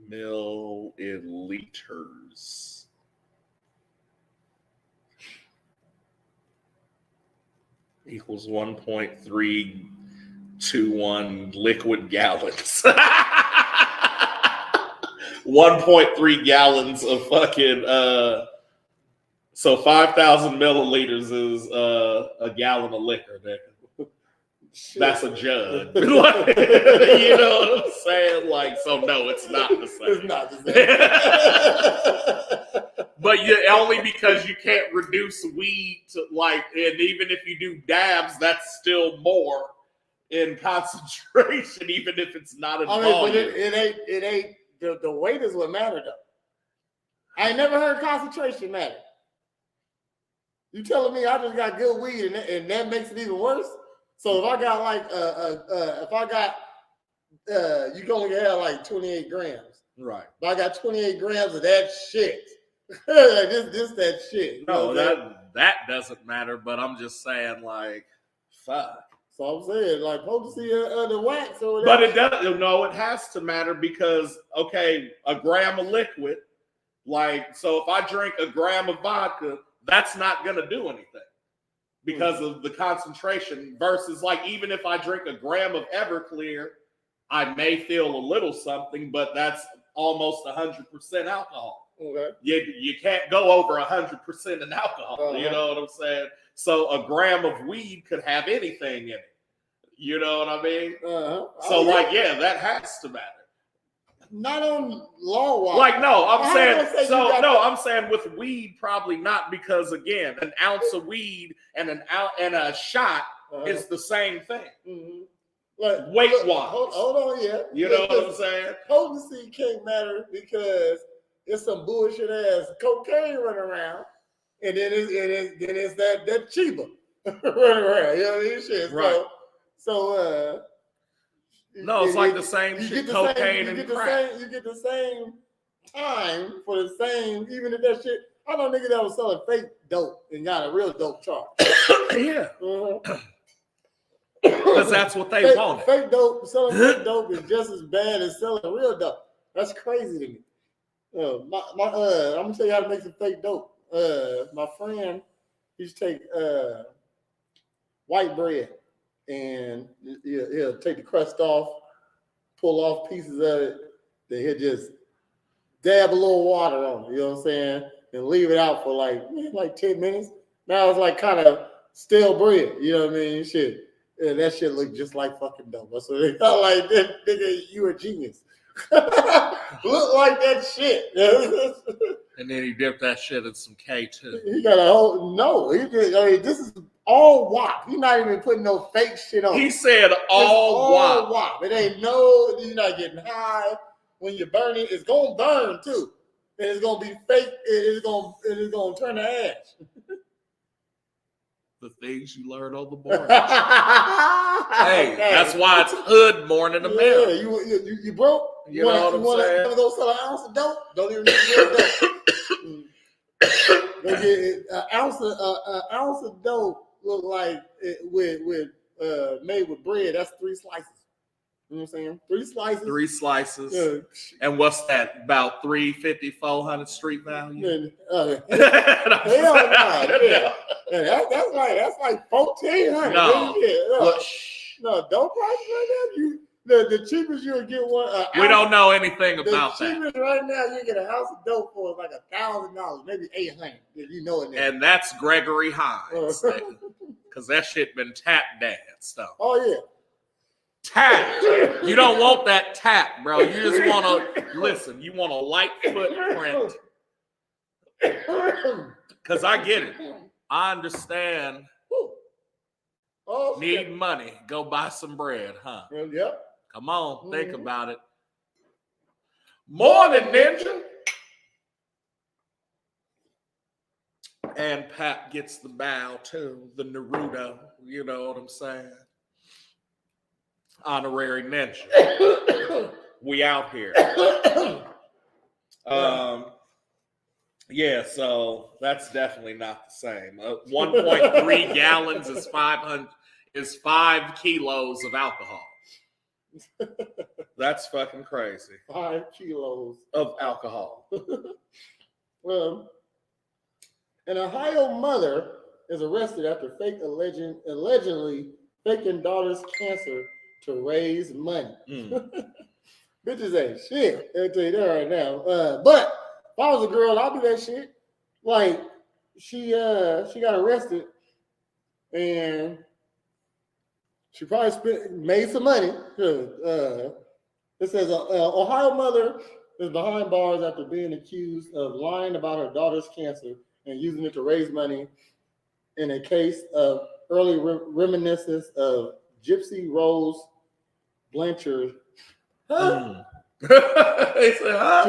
milliliters? Equals 1.321 liquid gallons. 1.3 gallons of fucking so 5,000 milliliters is a gallon of liquor, nigga. Shit. That's a jug. You know what I'm saying? Like, so no, it's not the same. It's not the same. But only because you can't reduce weed to like, and even if you do dabs, that's still more in concentration, even if it's not in volume. But it ain't the weight is what matter though. I ain't never heard concentration matter. You telling me I just got good weed and that makes it even worse? So if I got like you can only have like 28 grams. Right. But I got 28 grams of that shit. this that shit. No, that doesn't matter, but I'm just saying like fuck. So I'm saying like potency of the wax or whatever. But it doesn't. No, it has to matter because okay, a gram of liquid, like so if I drink a gram of vodka, that's not gonna do anything because of the concentration. Versus like even if I drink a gram of Everclear, I may feel a little something, but that's almost 100% alcohol. Okay. You can't go over 100% in alcohol. Uh-huh. You know what I'm saying? So a gram of weed could have anything in it. You know what I mean? Uh-huh. So like, yeah, that has to matter. Not on law-wise. Like, no, I'm saying so. No, I'm I'm saying with weed, probably not because again, an ounce of weed and a shot is the same thing. Mm-hmm. Like, Weight-wise. Hold on, yeah. You know what I'm saying? Potency can't matter because it's some bullshit ass cocaine running around, and then it's that Chiba running around. You know what I mean? Shit. Right. So no, it's like the same shit, cocaine and crack. You get the same time for the same, even if that shit. I know nigga that was selling fake dope and got a real dope charge. Yeah. Uh-huh. Because that's what they wanted. Fake dope, selling fake dope is just as bad as selling real dope. That's crazy to me. I'm gonna tell you how to make some fake dope. My friend used to take white bread and he'll take the crust off, pull off pieces of it, then he'll just dab a little water on it, you know what I'm saying? And leave it out for like 10 minutes. Now it's like kind of stale bread, you know what I mean? Shit. And that shit looked just like fucking dope. So they felt like that nigga, you a genius. Look like that shit. And then he dipped that shit in some K2. He got a whole this is all WAP. You're not even putting no fake shit on. He said It's all WAP. WAP. It ain't no. You're not getting high when you're burning. It's gonna burn too. And it's gonna be fake. It is gonna turn to ash. The things you learn on the morning. Hey, that's why it's hood morning America. Yeah, you broke. You know what I'm saying? You go sell an ounce of dope. Don't even need real dope. Go get an ounce of dope. Look like it, with made with bread. That's 3 slices. You know what I'm saying? 3 slices. 3 slices. And what's that? About 350, 400 street value? Hell no. Yeah. That's like 1,400. No, don't price right now. The cheapest you'll get one. We don't know anything about the that. cheapest right now you get an ounce of dope for like $1,000, maybe $800 if you know it. Now. And that's Gregory Hines, because that shit been tap danced though. Oh yeah. Tap. You don't want that tap, bro. You just want to listen. You want a light footprint. Because I get it. I understand. Oh, Need money. Go buy some bread, huh? Yep. Come on. Think about it. Morn'n Ninja. And Pat gets the bow too. The Naruto. You know what I'm saying? Honorary ninja. We out here. Yeah, so that's definitely not the same. 1.3 gallons is 5 kilos of alcohol. That's fucking crazy. 5 kilos of alcohol. Well, an Ohio mother is arrested after allegedly faking daughter's cancer to raise money. Bitches ain't shit. I'll tell you that right now. But if I was a girl, I'd do that shit. Like she got arrested and she probably made some money. It says Ohio mother is behind bars after being accused of lying about her daughter's cancer and using it to raise money in a case of early reminiscence of Gypsy Rose Blanchard. To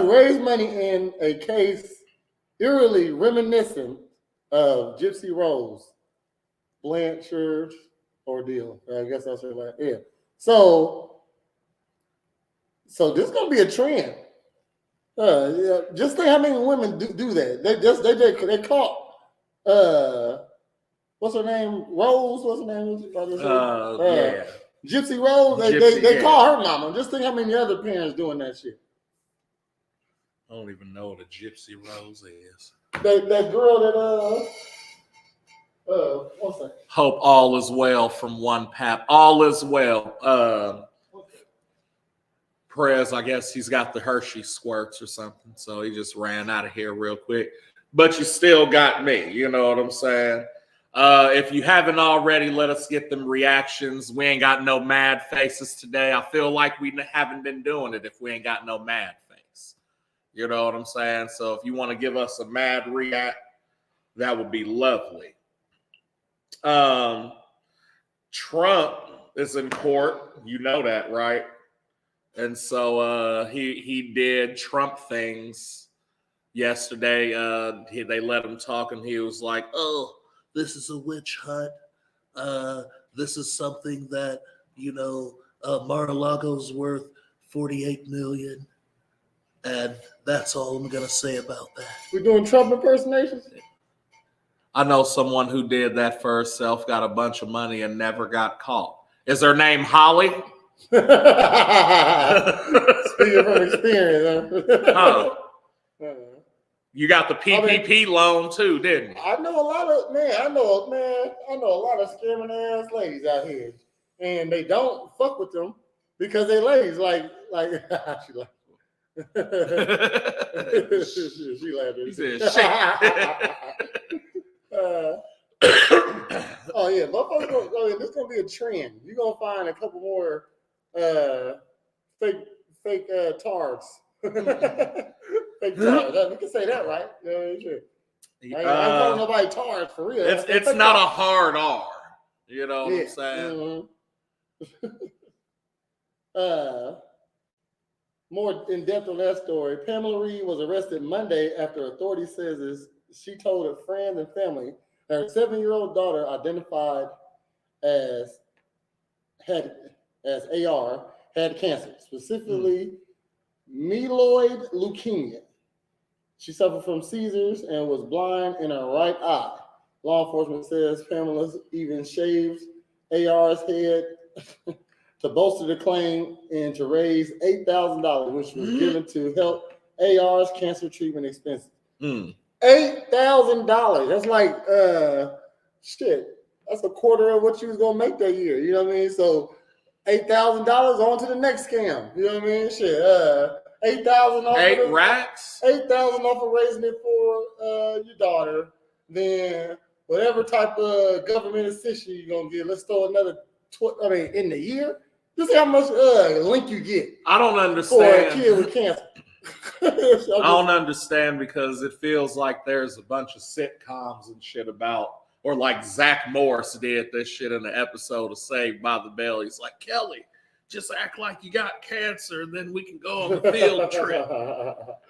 raise money in a case eerily reminiscent of Gypsy Rose Blanchard ordeal. I guess that's right. Yeah. So this is gonna be a trend. Yeah, just think how many women do that. They caught what's her name? Rose. What's her name? Yeah. Gypsy Rose. They call her mama. Just think how many other parents doing that shit. I don't even know what a Gypsy Rose is. That girl that one second. Hope all is well from one pap. All is well. Perez, I guess he's got the Hershey squirts or something, so he just ran out of here real quick. But you still got me, you know what I'm saying? If you haven't already, let us get them reactions. We ain't got no mad faces today. I feel like we haven't been doing it if we ain't got no mad face. You know what I'm saying? So if you want to give us a mad react, that would be lovely. Trump is in court. You know that, right? And so he did Trump things yesterday. They let him talk, and he was like, "Oh, this is a witch hunt. This is something that, Mar-a-Lago's worth $48 million, and that's all I'm gonna say about that." We're doing Trump impersonations. I know someone who did that for herself, got a bunch of money, and never got caught. Is her name Holly? Speaking from experience, Huh? You got the PPP loan too, didn't you? I know a lot of I know a lot of scamming ass ladies out here, and they don't fuck with them because they ladies. Like she like. She laughed. He said, "Shit." Oh yeah, motherfuckers. This gonna be a trend. You're gonna find a couple more fake tards. Fake tards. We can say that, right? Yeah, sure. I ain't calling nobody Tars for real. It's not a hard R. You know what I'm saying? Mm-hmm. More in depth on that story. Pamela Reed was arrested Monday after authorities says she told her friends and family that her 7-year-old daughter, identified as AR, had cancer, specifically myeloid leukemia. She suffered from seizures and was blind in her right eye. Law enforcement says Pamela even shaved AR's head to bolster the claim and to raise $8,000, which was given to help AR's cancer treatment expenses. $8,000. That's like shit. That's a quarter of what you was gonna make that year. You know what I mean? So $8,000 on to the next scam. You know what I mean? Shit. 8,000 off. 8 racks. 8,000 off of raising it for your daughter. Then whatever type of government assistance you're gonna get. Let's throw another. In the year. This is how much link you get. I don't understand. For a kid with cancer. I don't understand because it feels like there's a bunch of sitcoms and shit about, or like Zach Morris did this shit in the episode of Saved by the Bell. He's like, Kelly, just act like you got cancer, and then we can go on a field trip.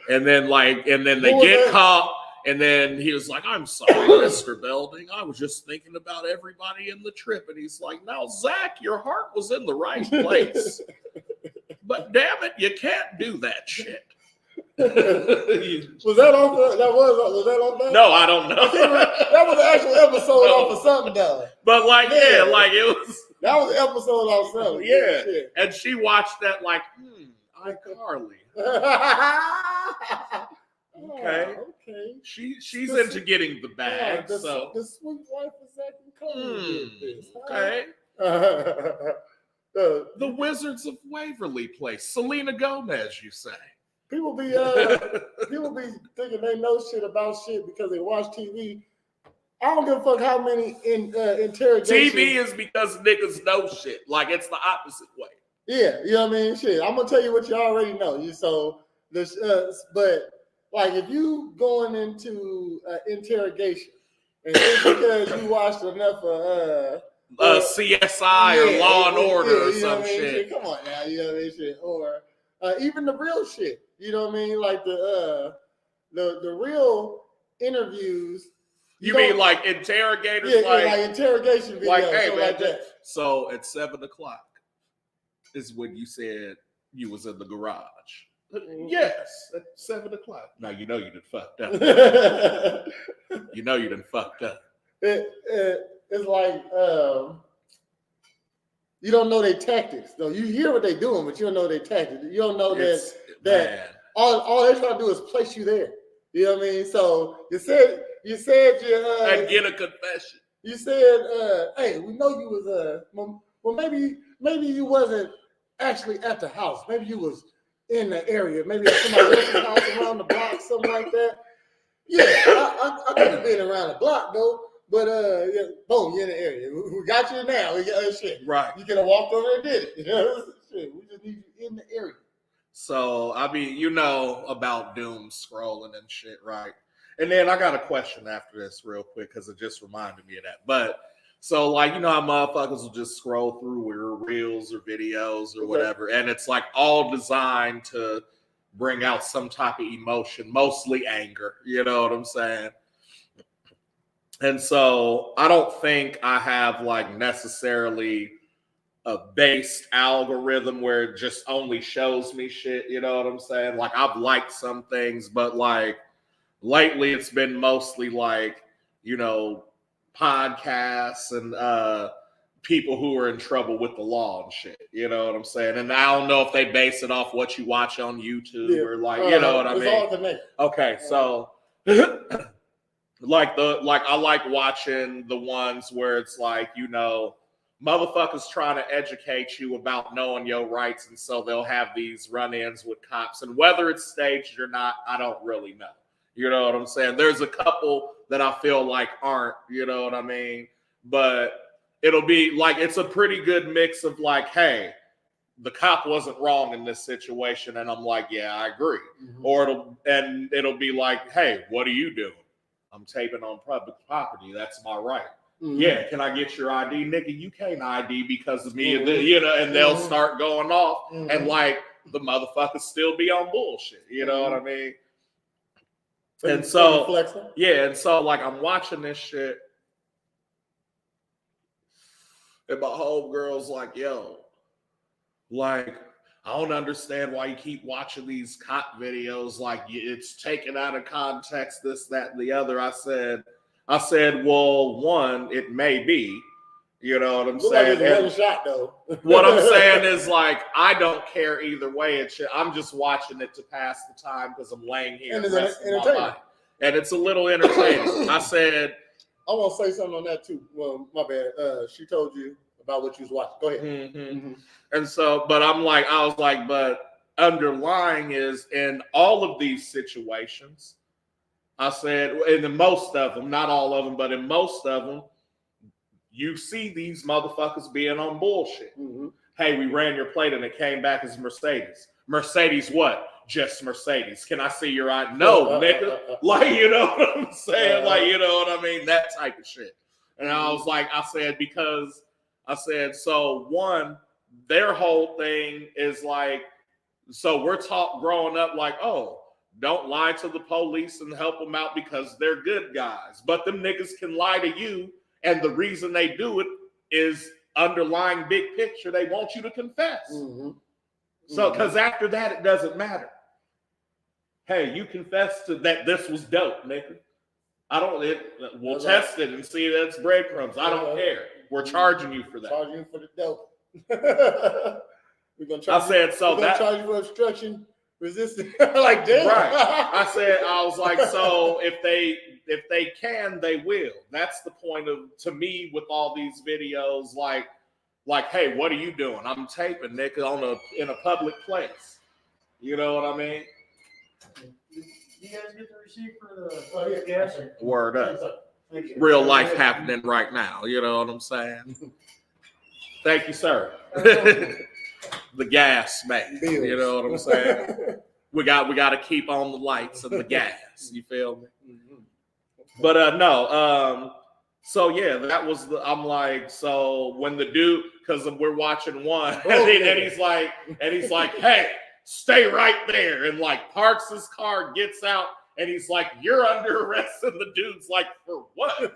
and then they get caught. And then he was like, I'm sorry, Mr. Belding. I was just thinking about everybody in the trip. And he's like, now, Zach, your heart was in the right place. But damn it, you can't do that shit. Was that on that? No, I don't know. That was an actual episode off of something, though. But like, yeah, like it was. That was an episode off something. Yeah. And she watched that like, iCarly. Okay. She's into getting the bag. The sweet wife of Zach and Cody did this. Okay. The Wizards of Waverly Place. Selena Gomez, you say. People be thinking they know shit about shit because they watch TV. I don't give a fuck how many interrogations. TV is because niggas know shit. Like it's the opposite way. Yeah, you know what I mean? Shit. I'm gonna tell you what you already know. But like if you going into interrogation and just because you watched enough of CSI or Law and Order or some shit. Come on now, you know what I mean? Shit. Or even the real shit. You know what I mean? Like the real interviews. You mean like interrogators? Yeah, like interrogation videos. Like, hey, man, like that. So at 7:00 is when you said you was in the garage. Yes, at 7:00. Now you know you done fucked up. You know you done fucked up. It's like you don't know their tactics. Though you hear what they're doing, but you don't know their tactics. You don't know that all they're trying to do is place you there. You know what I mean? So you said you and get a confession. You said, hey, we know you was well maybe you wasn't actually at the house. Maybe you was in the area, maybe at somebody else's house around the block, something like that. Yeah, I could have been around the block though, but boom, you're in the area. We got you now. We got shit. Right. You could have walked over and did it. You know, shit. We just need you in the area. So I mean, you know about doom scrolling and shit, right? And then I got a question after this real quick because it just reminded me of that. But so like, you know how motherfuckers will just scroll through your reels or videos or whatever, and it's like all designed to bring out some type of emotion, mostly anger. You know what I'm saying? And so I don't think I have like necessarily a based algorithm where it just only shows me shit. You know what I'm saying? Like I've liked some things, but like lately it's been mostly like, you know, podcasts and people who are in trouble with the law and shit. You know what I'm saying? And I don't know if they base it off what you watch on YouTube or like, you know what I mean? Okay, so like I like watching the ones where it's like, you know, motherfuckers trying to educate you about knowing your rights, and so they'll have these run-ins with cops, and whether it's staged or not, I don't really know. You know what I'm saying? There's a couple that I feel like aren't, you know what I mean? But it'll be like, it's a pretty good mix of like, hey, the cop wasn't wrong in this situation. And I'm like, yeah, I agree. Mm-hmm. Or it'll be like, hey, what are you doing? I'm taping on public property. That's my right. Mhm. Yeah, can I get your ID, nigga? You can't ID because of me, Mhm. you know, and they'll Mhm. start going off, Mhm. and like the motherfuckers still be on bullshit. You know what I mean? And so, yeah, and so like I'm watching this shit, and my homegirl's like, yo, like, I don't understand why you keep watching these cop videos. Like, it's taken out of context, this, that, and the other. I said, well, one, it may be. You know what I'm saying? Like it's one shot though. What I'm saying is, like, I don't care either way. And shit. I'm just watching it to pass the time because I'm laying here and it's resting my entertaining. body. And it's a little entertaining. I said, I want to say something on that too. Well, my bad. She told you about what you was watching. Go ahead. mm-hmm. And so, but I was like, but underlying is in all of these situations, I said, in most of them, not all of them, but in most of them, you see these motherfuckers being on bullshit. Mm-hmm. Hey, we ran your plate and it came back as Mercedes. Mercedes what? Just Mercedes. Can I see your ID? No, nigga. Like, you know what I'm saying? Like, you know what I mean? That type of shit. And I was like, so one, their whole thing is like, so we're taught growing up like, oh, don't lie to the police and help them out because they're good guys. But them niggas can lie to you. And the reason they do it is underlying big picture. They want you to confess. Mm-hmm. So, because after that, it doesn't matter. Hey, you confess to that this was dope, nigga. We'll test it and see that it's breadcrumbs. I don't care. We're charging you for that. Charging you for the dope. We're gonna charge charge you for obstruction resistance. Like damn. Right. I was like, so if they can, they will. That's the point of, to me, with all these videos, like, hey, what are you doing? I'm taping, nigga, in a public place. You know what I mean? You guys get the receipt for the gas? Word up. Thank you. Real life happening right now. You know what I'm saying? Thank you, sir. The gas man. You know what I'm saying? We got to keep on the lights and the gas. You feel me? Mm-hmm. But no. So yeah, that was I'm like, so when the dude, because we're watching one, and he's like, hey, stay right there, and like parks his car, gets out, and he's like, you're under arrest, and the dude's like, for what?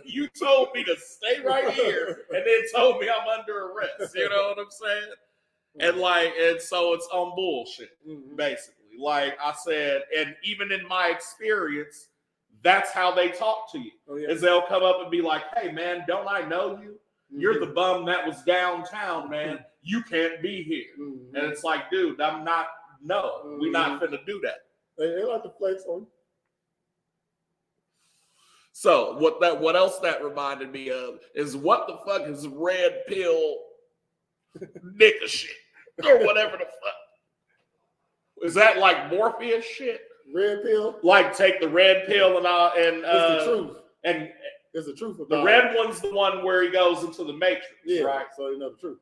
You told me to stay right here, and then told me I'm under arrest. You know what I'm saying? And so it's on bullshit, basically. Like I said, and even in my experience, that's how they talk to you. Oh, yeah. Is they'll come up and be like, hey man, don't I know you? You're the bum that was downtown, man. You can't be here. And it's like, dude, we're not finna do that. They like to flex on you. So what else that reminded me of is what the fuck is red pill nigga shit or whatever the fuck. Is that like Morpheus shit? Red pill? Like take the red pill and it's the truth. And it's the truth about the red one's the one where he goes into the matrix, right? So you know the truth.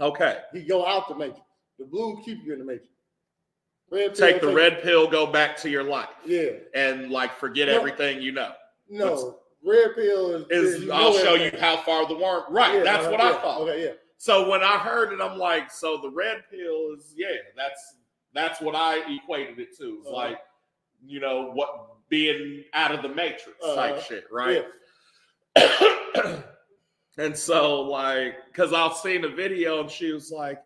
Okay. He go out the matrix. The blue keep you in the matrix. Take the red pill, go back to your life. Yeah. And like forget everything you know. No. Red pill is I'll show you how far the worm. Right. Yeah, that's what I thought. Okay, yeah. So when I heard it, I'm like, so the red pill is, that's what I equated it to. It's like, you know, what being out of the matrix type shit, right? Yeah. And so like, because I've seen a video and she was like,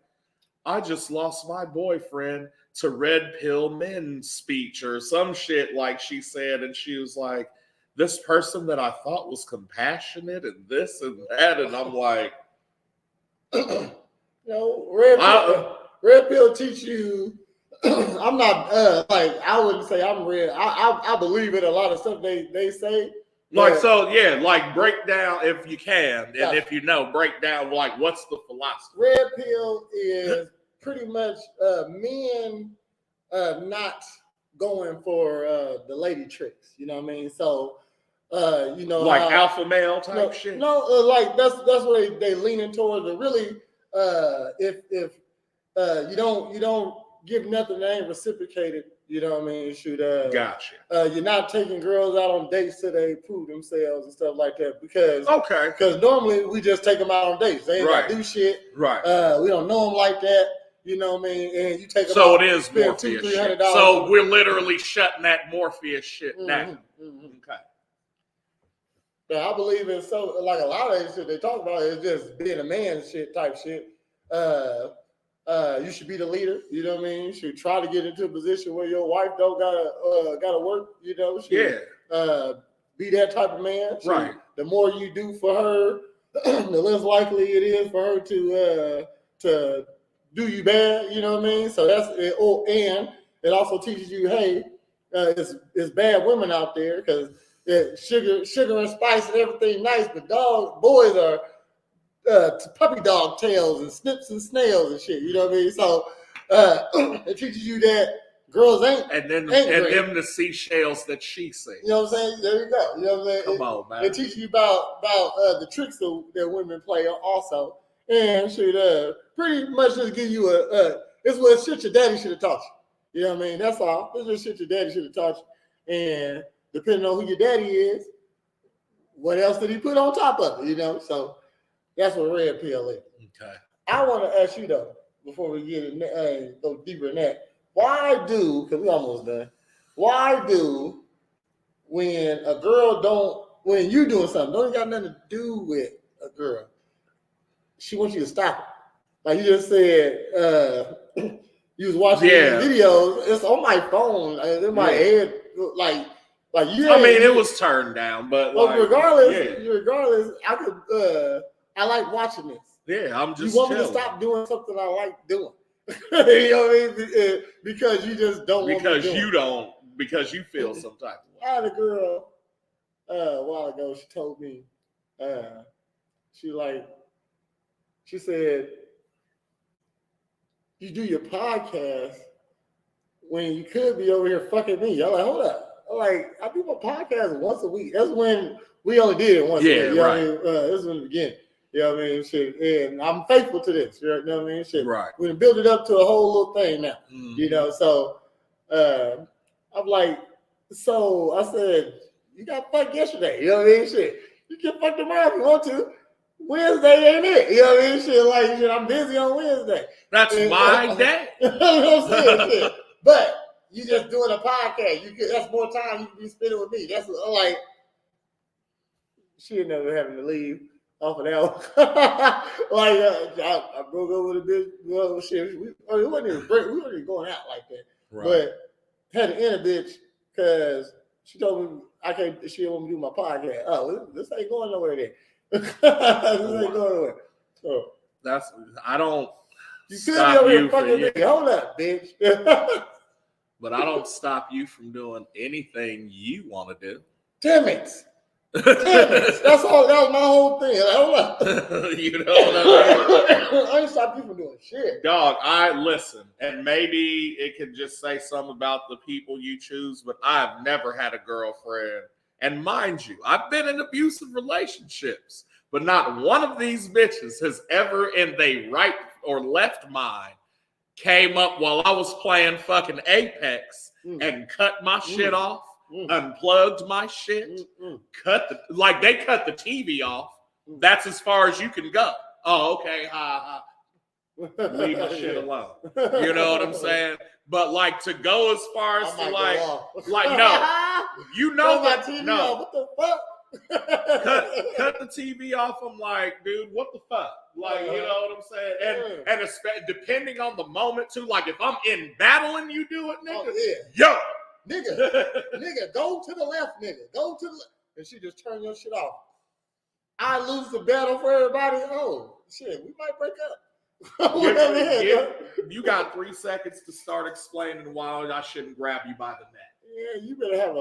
I just lost my boyfriend to red pill men speech or some shit like she said. And she was like, this person that I thought was compassionate and this and that. And I'm like, red pill teach you. I'm not I wouldn't say I'm red. I believe in a lot of stuff they say. Like so, yeah. Like break down if you can, and if you know, break down like what's the philosophy. Red pill is pretty much men not going for the lady tricks. You know what I mean? So you know, like alpha male type shit. No, like that's what they leaning towards. But really, if you don't give nothing that ain't reciprocated, You know what I mean? Shoot, Gotcha. you're not taking girls out on dates till they prove themselves and stuff like that because Okay. normally we just take them out on dates. They ain't gotta do shit. Right. We don't know them like that. You know what I mean? And you take them So out, it is spend Morpheus shit. $200-$300. So we're literally shutting that Morpheus shit down. Okay. Yeah, I believe in so like a lot of that shit they talk about is just being a man shit type shit. You should be the leader. You know what I mean? You should try to get into a position where your wife don't gotta work. You know? Be that type of man. Right. The more you do for her, the less likely it is for her to do you bad. You know what I mean? So that's it. Oh, and it also teaches you, hey, it's bad women out there because sugar and spice and everything nice, but boys are puppy dog tails and snips and snails and shit. You know what I mean? So it teaches you that girls ain't and great. them the seashells that she sees. You know what I'm saying? There you go. You know what I'm saying? Come on, man. It teaches you about the tricks that women play also, and should pretty much just give you it's what shit your daddy should have taught you. You know what I mean? That's all. It's just shit your daddy should have taught you, and depending on who your daddy is, what else did he put on top of it? You know, so that's what red pill is. Okay. I want to ask you though, before we get in, go deeper in that, because we almost done. Why do when a girl when you doing something, don't got nothing to do with a girl, she wants you to stop it? Like you just said, you was watching these videos. It's on my phone, in my head, like you. I mean, it was turned down, but regardless, I could. I like watching this. Yeah, I'm just. You want me to stop doing something I like doing? You know what I mean? Because you just don't. Because you feel some type of way. I had a girl a while ago. She told me, she said, you do your podcast when you could be over here fucking me. I'm like, hold up. I'm like, I do my podcast once a week. That's when we only did it once a week. You know what I mean? This was in the beginning. You know what I mean? Shit. And I'm faithful to this. You know what I mean? Shit. Right. We built it up to a whole little thing now. Mm-hmm. You know, so I'm like, so I said, you got fucked yesterday. You know what I mean? Shit. You can fuck tomorrow if you want to. Wednesday ain't it? You know what I mean? Shit, like, shit, I'm busy on Wednesday. That's my day. You know what I'm saying? Shit. But you just doing a podcast. That's more time you can be spending with me. That's like, she ain't never having to leave off of that one. I broke up with a bitch. Well, shit, we wasn't even going out like that. Right. But had to end a bitch because she told me she didn't want me to do my podcast. Oh, this ain't going nowhere then. This ain't going nowhere. So I don't. You could be over here fucking me. Hold up, bitch. But I don't stop you from doing anything you want to do. Damn it. That's all. That was my whole thing. Like, hold up. You know what I mean? I ain't stop you from doing shit. Dog, I listen, and maybe it could just say something about the people you choose, but I've never had a girlfriend. And mind you, I've been in abusive relationships, but not one of these bitches has ever in their right or left mind came up while I was playing fucking Apex and cut my shit off, unplugged my shit, they cut the TV off. That's as far as you can go. Oh, okay, ha. Leave my shit alone. You know what I'm saying? But like to go as far as to no, you know that TV no. off. What the fuck? cut the TV off. I'm like, dude, what the fuck? Like, you know what I'm saying? And especially depending on the moment too. Like if I'm in battle and you do it, nigga, nigga, go to the left, nigga, go to the left, and she just turn your shit off. I lose the battle for everybody. Oh shit, we might break up. You got 3 seconds to start explaining why I shouldn't grab you by the neck. Yeah, you better have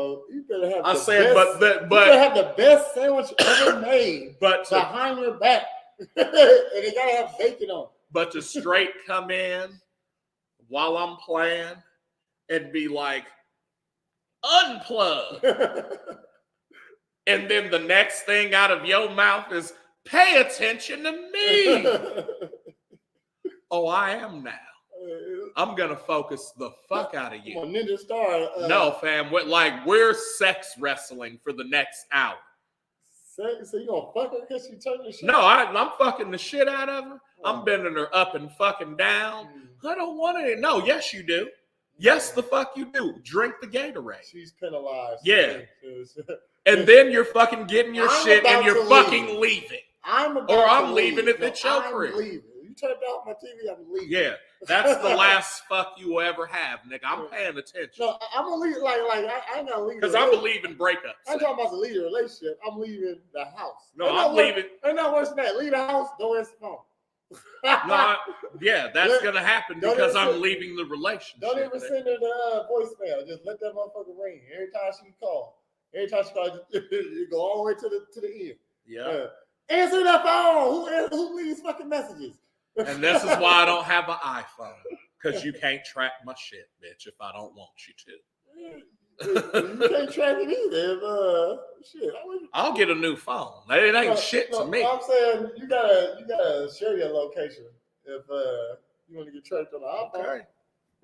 the best sandwich ever made, but behind your back, and they gotta have bacon on. But to straight come in while I'm playing and be like, unplug, and then the next thing out of your mouth is pay attention to me. Oh, I am now. I'm gonna focus the fuck out of you. Come on, Ninja Star. No, fam. We're sex wrestling for the next hour. So you gonna fuck her because she turned the shit? No, I'm fucking the shit out of her. I'm bending her up and fucking down. I don't want it. No, yes, you do. Yes, the fuck you do. Drink the Gatorade. She's penalized. Yeah. And then you're fucking getting your I'm shit and about you're to fucking leave. leaving. I'm about Or to I'm leave. leaving if it's your I'm crib. leaving. You turned off my TV, I'm leaving. Yeah, that's the last fuck you will ever have, nigga. I'm paying attention. No, I'm gonna leave. Like I ain't gonna leave. Because I believe in breakups. I ain't talking about to leave a relationship. I'm leaving the house. No, I'm leaving. Ain't not worse than that. Leave the house. Don't answer the phone. Yeah, that's gonna happen don't because even I'm send- leaving the relationship. Don't even send her the voicemail. Just let that motherfucker ring every time she call. Every time she call, you go all the way to the end. Yeah. Answer that phone. Who leaves fucking messages? And this is why I don't have an iPhone. Because you can't track my shit, bitch, if I don't want you to. You can't track it either. Shit. I'll get a new phone. It ain't shit to me. I'm saying you gotta share your location if you want to get tracked on the iPhone.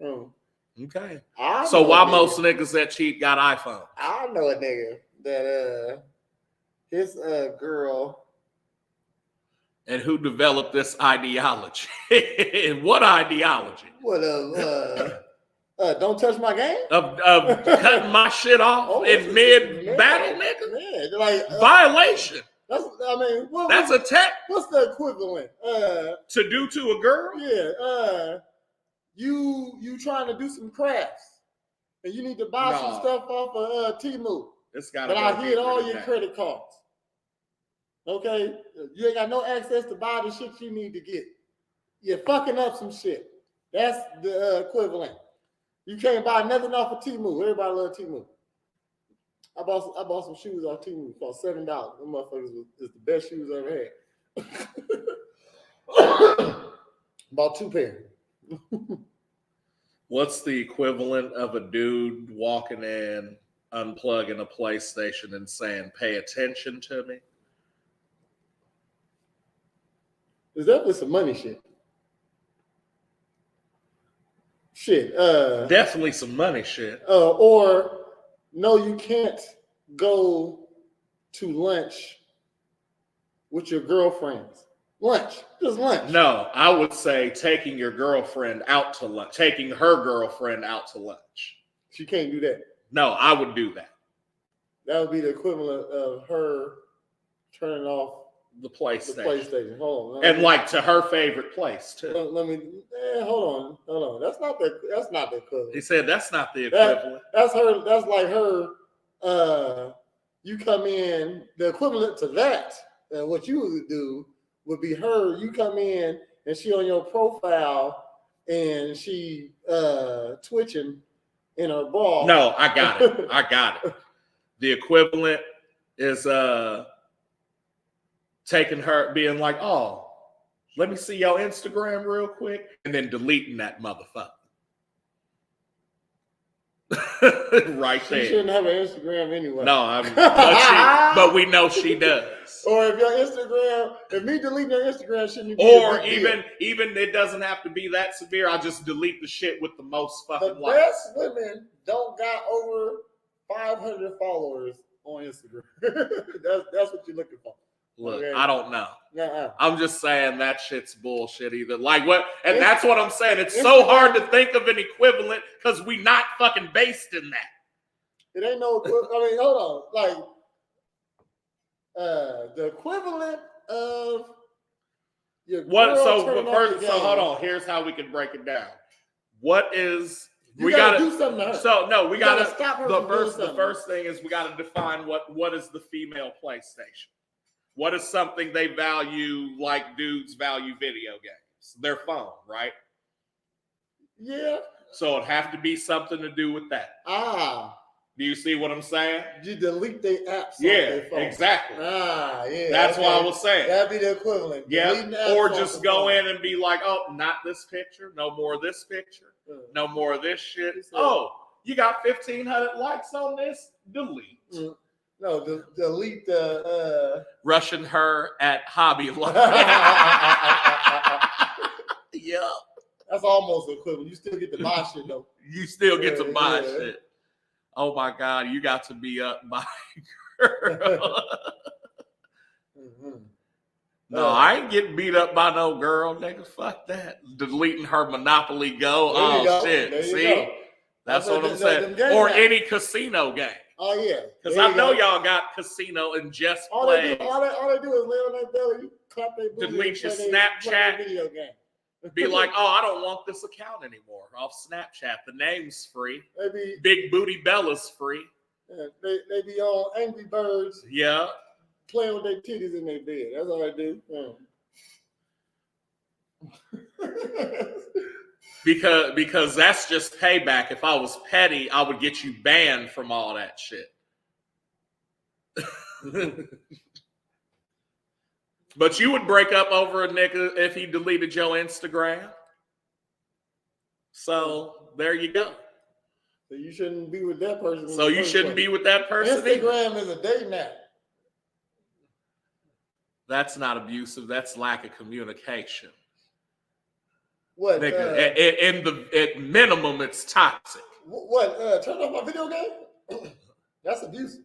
Okay. Okay. Okay. So why most niggas that cheat got iPhones? I know a nigga that his girl. And who developed this ideology? What ideology? What don't touch my game? Of cutting my shit off in mid-battle, nigga? Man, like Violation. that's That's a tech what's the equivalent? to do to a girl? Yeah, you trying to do some crafts and you need to buy some stuff off of Temu. But I hid all your credit cards. Okay? You ain't got no access to buy the shit you need to get. You're fucking up some shit. That's the equivalent. You can't buy nothing off of Temu. Everybody loves Temu. I bought some shoes off Temu for $7. Them motherfuckers is the best shoes I ever had. Bought 2 pairs. What's the equivalent of a dude walking in, unplugging a PlayStation and saying, "Pay attention to me"? There's definitely some money shit. Definitely some money shit. Or no, you can't go to lunch with your girlfriends. Just lunch. No, I would say taking your girlfriend out to lunch, taking her girlfriend out to lunch. She can't do that. No, I would do that. That would be the equivalent of her turning off The the PlayStation. PlayStation. Hold on. And like to her favorite place too. Let me hold on. That's not the equivalent. He said that's not the equivalent. That's her. That's like her. You come in. The equivalent to that, what you would do would be her. You come in and she on your profile and she twitching in her bra. No, I got it. I got it. The equivalent is taking her, being like, "Oh, let me see your Instagram real quick," and then deleting that motherfucker. Right She there. shouldn't have an Instagram anyway. No, but we know she does. Or if me deleting your Instagram shouldn't be Or a big deal. even it doesn't have to be that severe. I just delete the shit with the most The fucking likes. best women don't got over 500 followers on Instagram. that's what you're looking for. Look, Okay. I don't know. Nuh-uh. I'm just saying that shit's bullshit either. Like what? And that's what I'm saying. It's so hard to think of an equivalent because we not fucking based in that. It ain't no. I mean, hold on. Like the equivalent of your What? girl So turning off first, the so game. hold on. Here's how we can break it down. What is You we gotta gotta do something to her. So no, we You gotta gotta stop her the from doing first. The something. first thing is we gotta define what is the female PlayStation. What is something they value like dudes value video games? Their phone, right? Yeah. So it'd have to be something to do with that. Do you see what I'm saying? You delete their apps. off Yeah, their phone. exactly. Yeah. That's okay. what I was saying. That'd be the equivalent. Deleting Yeah, apps or off just the go phone. in and be like, "Oh, not this picture. No more of this picture. No more of this shit. He said- Oh, you got 1,500 likes on this? Delete." No, delete the. Rushing her at Hobby Lobby. Yup. That's almost equivalent. You still get to buy shit though. You still get to buy Yeah. shit. Oh my God, you got to be up by a girl. Mhm. No, I ain't getting beat up by no girl, nigga. Fuck that. Deleting her Monopoly Go. There you Oh go. shit. There you See? go. That's what I'm saying. them Or games any casino game. Oh yeah. Because There I you know go. y'all got casino and just All they play. do, all they do is lay on their belly, clap their booty, Delete and your play their Snapchat. video game. Be like, oh, I don't want this account anymore. Off Snapchat. The name's free. they be, Big Booty Bella's free. they be on Angry Birds Yeah. playing with their titties in their bed. That's all they do. Because that's just payback. If I was petty, I would get you banned from all that shit. But you would break up over a nigga if he deleted your Instagram. So there you go. So you shouldn't be with that person. So you shouldn't be with that person either. Instagram is a dating app. That's not abusive. That's lack of communication. What? Nigga, at minimum, it's toxic. What? Turn off my video game? That's abusive.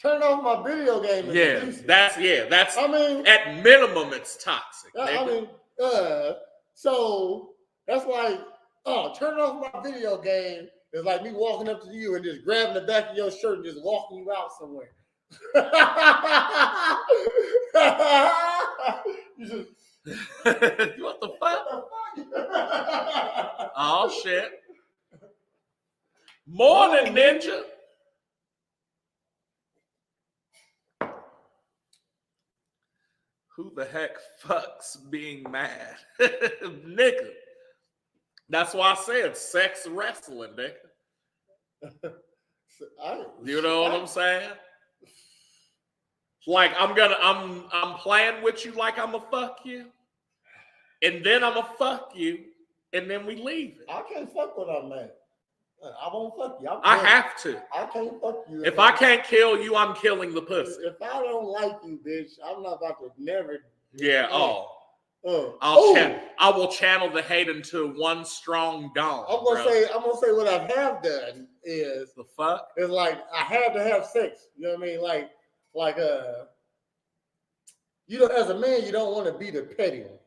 Turn off my video game. Is abusive. That's. I mean, at minimum, it's toxic. I mean, so that's like, turn off my video game is like me walking up to you and just grabbing the back of your shirt and just walking you out somewhere. You just, what the fuck? Oh shit! Morn'n Ninja. Who the heck fucks being mad? Nigga. That's why I said sex wrestling, nigga. You know what I'm saying? Like I'm playing with you like I'ma fuck you. And then I'ma fuck you. And then we leave it. I can't fuck when I'm mad. I won't fuck you. I have to. I can't fuck you. If I can't kill you, I'm killing the pussy. If I don't like you, bitch, I'm not about to never. Yeah, I will channel the hate into one strong dong. I'm gonna say what I have done is the fuck? It's like I had to have sex. You know what I mean? Like you know, as a man, you don't want to be the petty one.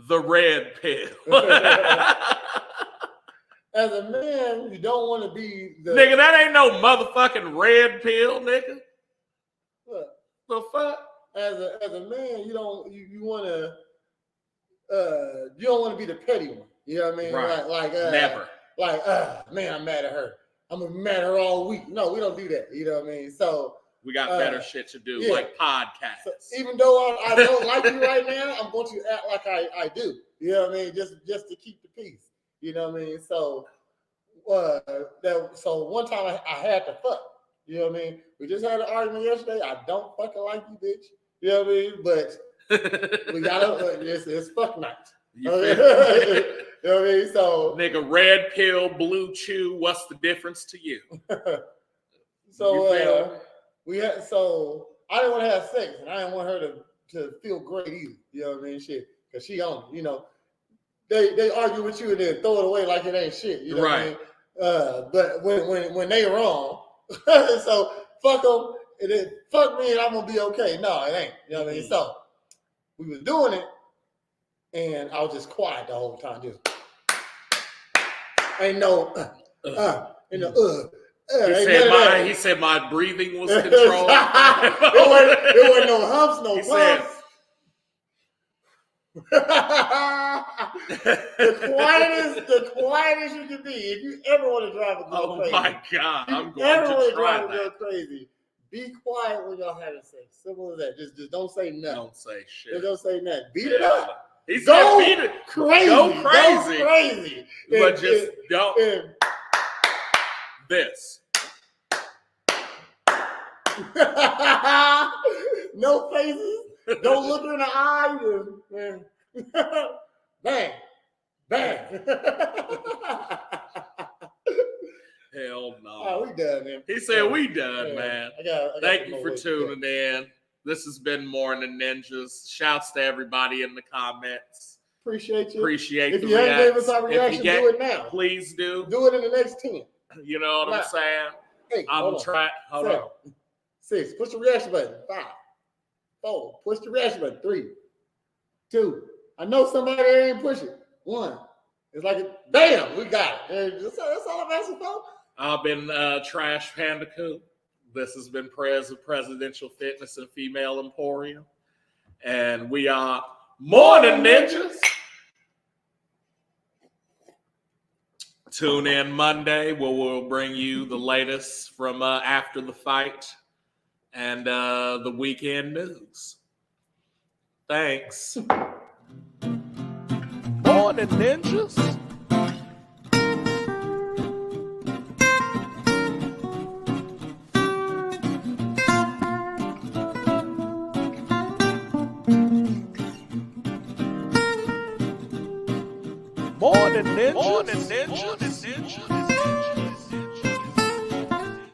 The red pill. As a man, you don't want to be the nigga. That ain't no motherfucking red pill, nigga. What? The fuck? As a man, you want to be the petty one. You know what I mean? Right. Never. Man, I'm mad at her. I'm gonna be mad at her all week. No, we don't do that. You know what I mean? So we got better shit to do, like podcasts. So even though I don't like you right now, I'm going to act like I do. You know what I mean? Just to keep the peace. You know what I mean? So one time I had to fuck. You know what I mean? We just had an argument yesterday. I don't fucking like you, bitch. You know what I mean? But we gotta. It's fuck night. You know what I mean? So nigga, red pill, blue chew. What's the difference to you? So I didn't want to have sex, and I didn't want her to feel great either. You know what I mean? Shit, because she on. You know, they argue with you and then throw it away like it ain't shit. You know what I mean? But when they wrong, so fuck them. Fuck me and I'm gonna be okay. No, it ain't. You know what I mean? So we was doing it, and I was just quiet the whole time. Just ain't no. He said my breathing was controlled. It wasn't no humps, no bumps. The quietest you can be. If you ever want to drive a girl crazy. Oh my God, I'm going to try that. Crazy. Be quiet when y'all having sex. Simple as that. Just don't say nothing. Don't say shit. Just don't say nothing. Beat it up. He said beat it. Crazy. Go crazy. But just don't. This. No faces. Don't look her in the eye. Bang. Bang. Hell no. Oh, we done, man. He said we done, man. I got Thank you for tuning in. This has been Morn'n Ninjas. Shouts to everybody in the comments. Appreciate you. Appreciate If the you haven't gave us reaction. our If you reaction, get- do it now. Please do. Do it in the next 10. You know what I'm Nah. saying? Hey, I'm hold on. trying. Hold 7, on. 6. Push the reaction button. 5, 4. Push the reaction button. 3, 2. I know somebody that ain't pushing. 1. It's like, bam, we got it. And that's all I'm asking for. I've been Trash Panda Coop. This has been Prez of Presidential Fitness and Female Emporium. And we are Morn'n Ninjas. Tune in Monday where we'll bring you the latest from after the fight and the weekend news. Thanks. Morn'n Ninjas. Morn'n Ninjas. Morn'n Ninjas.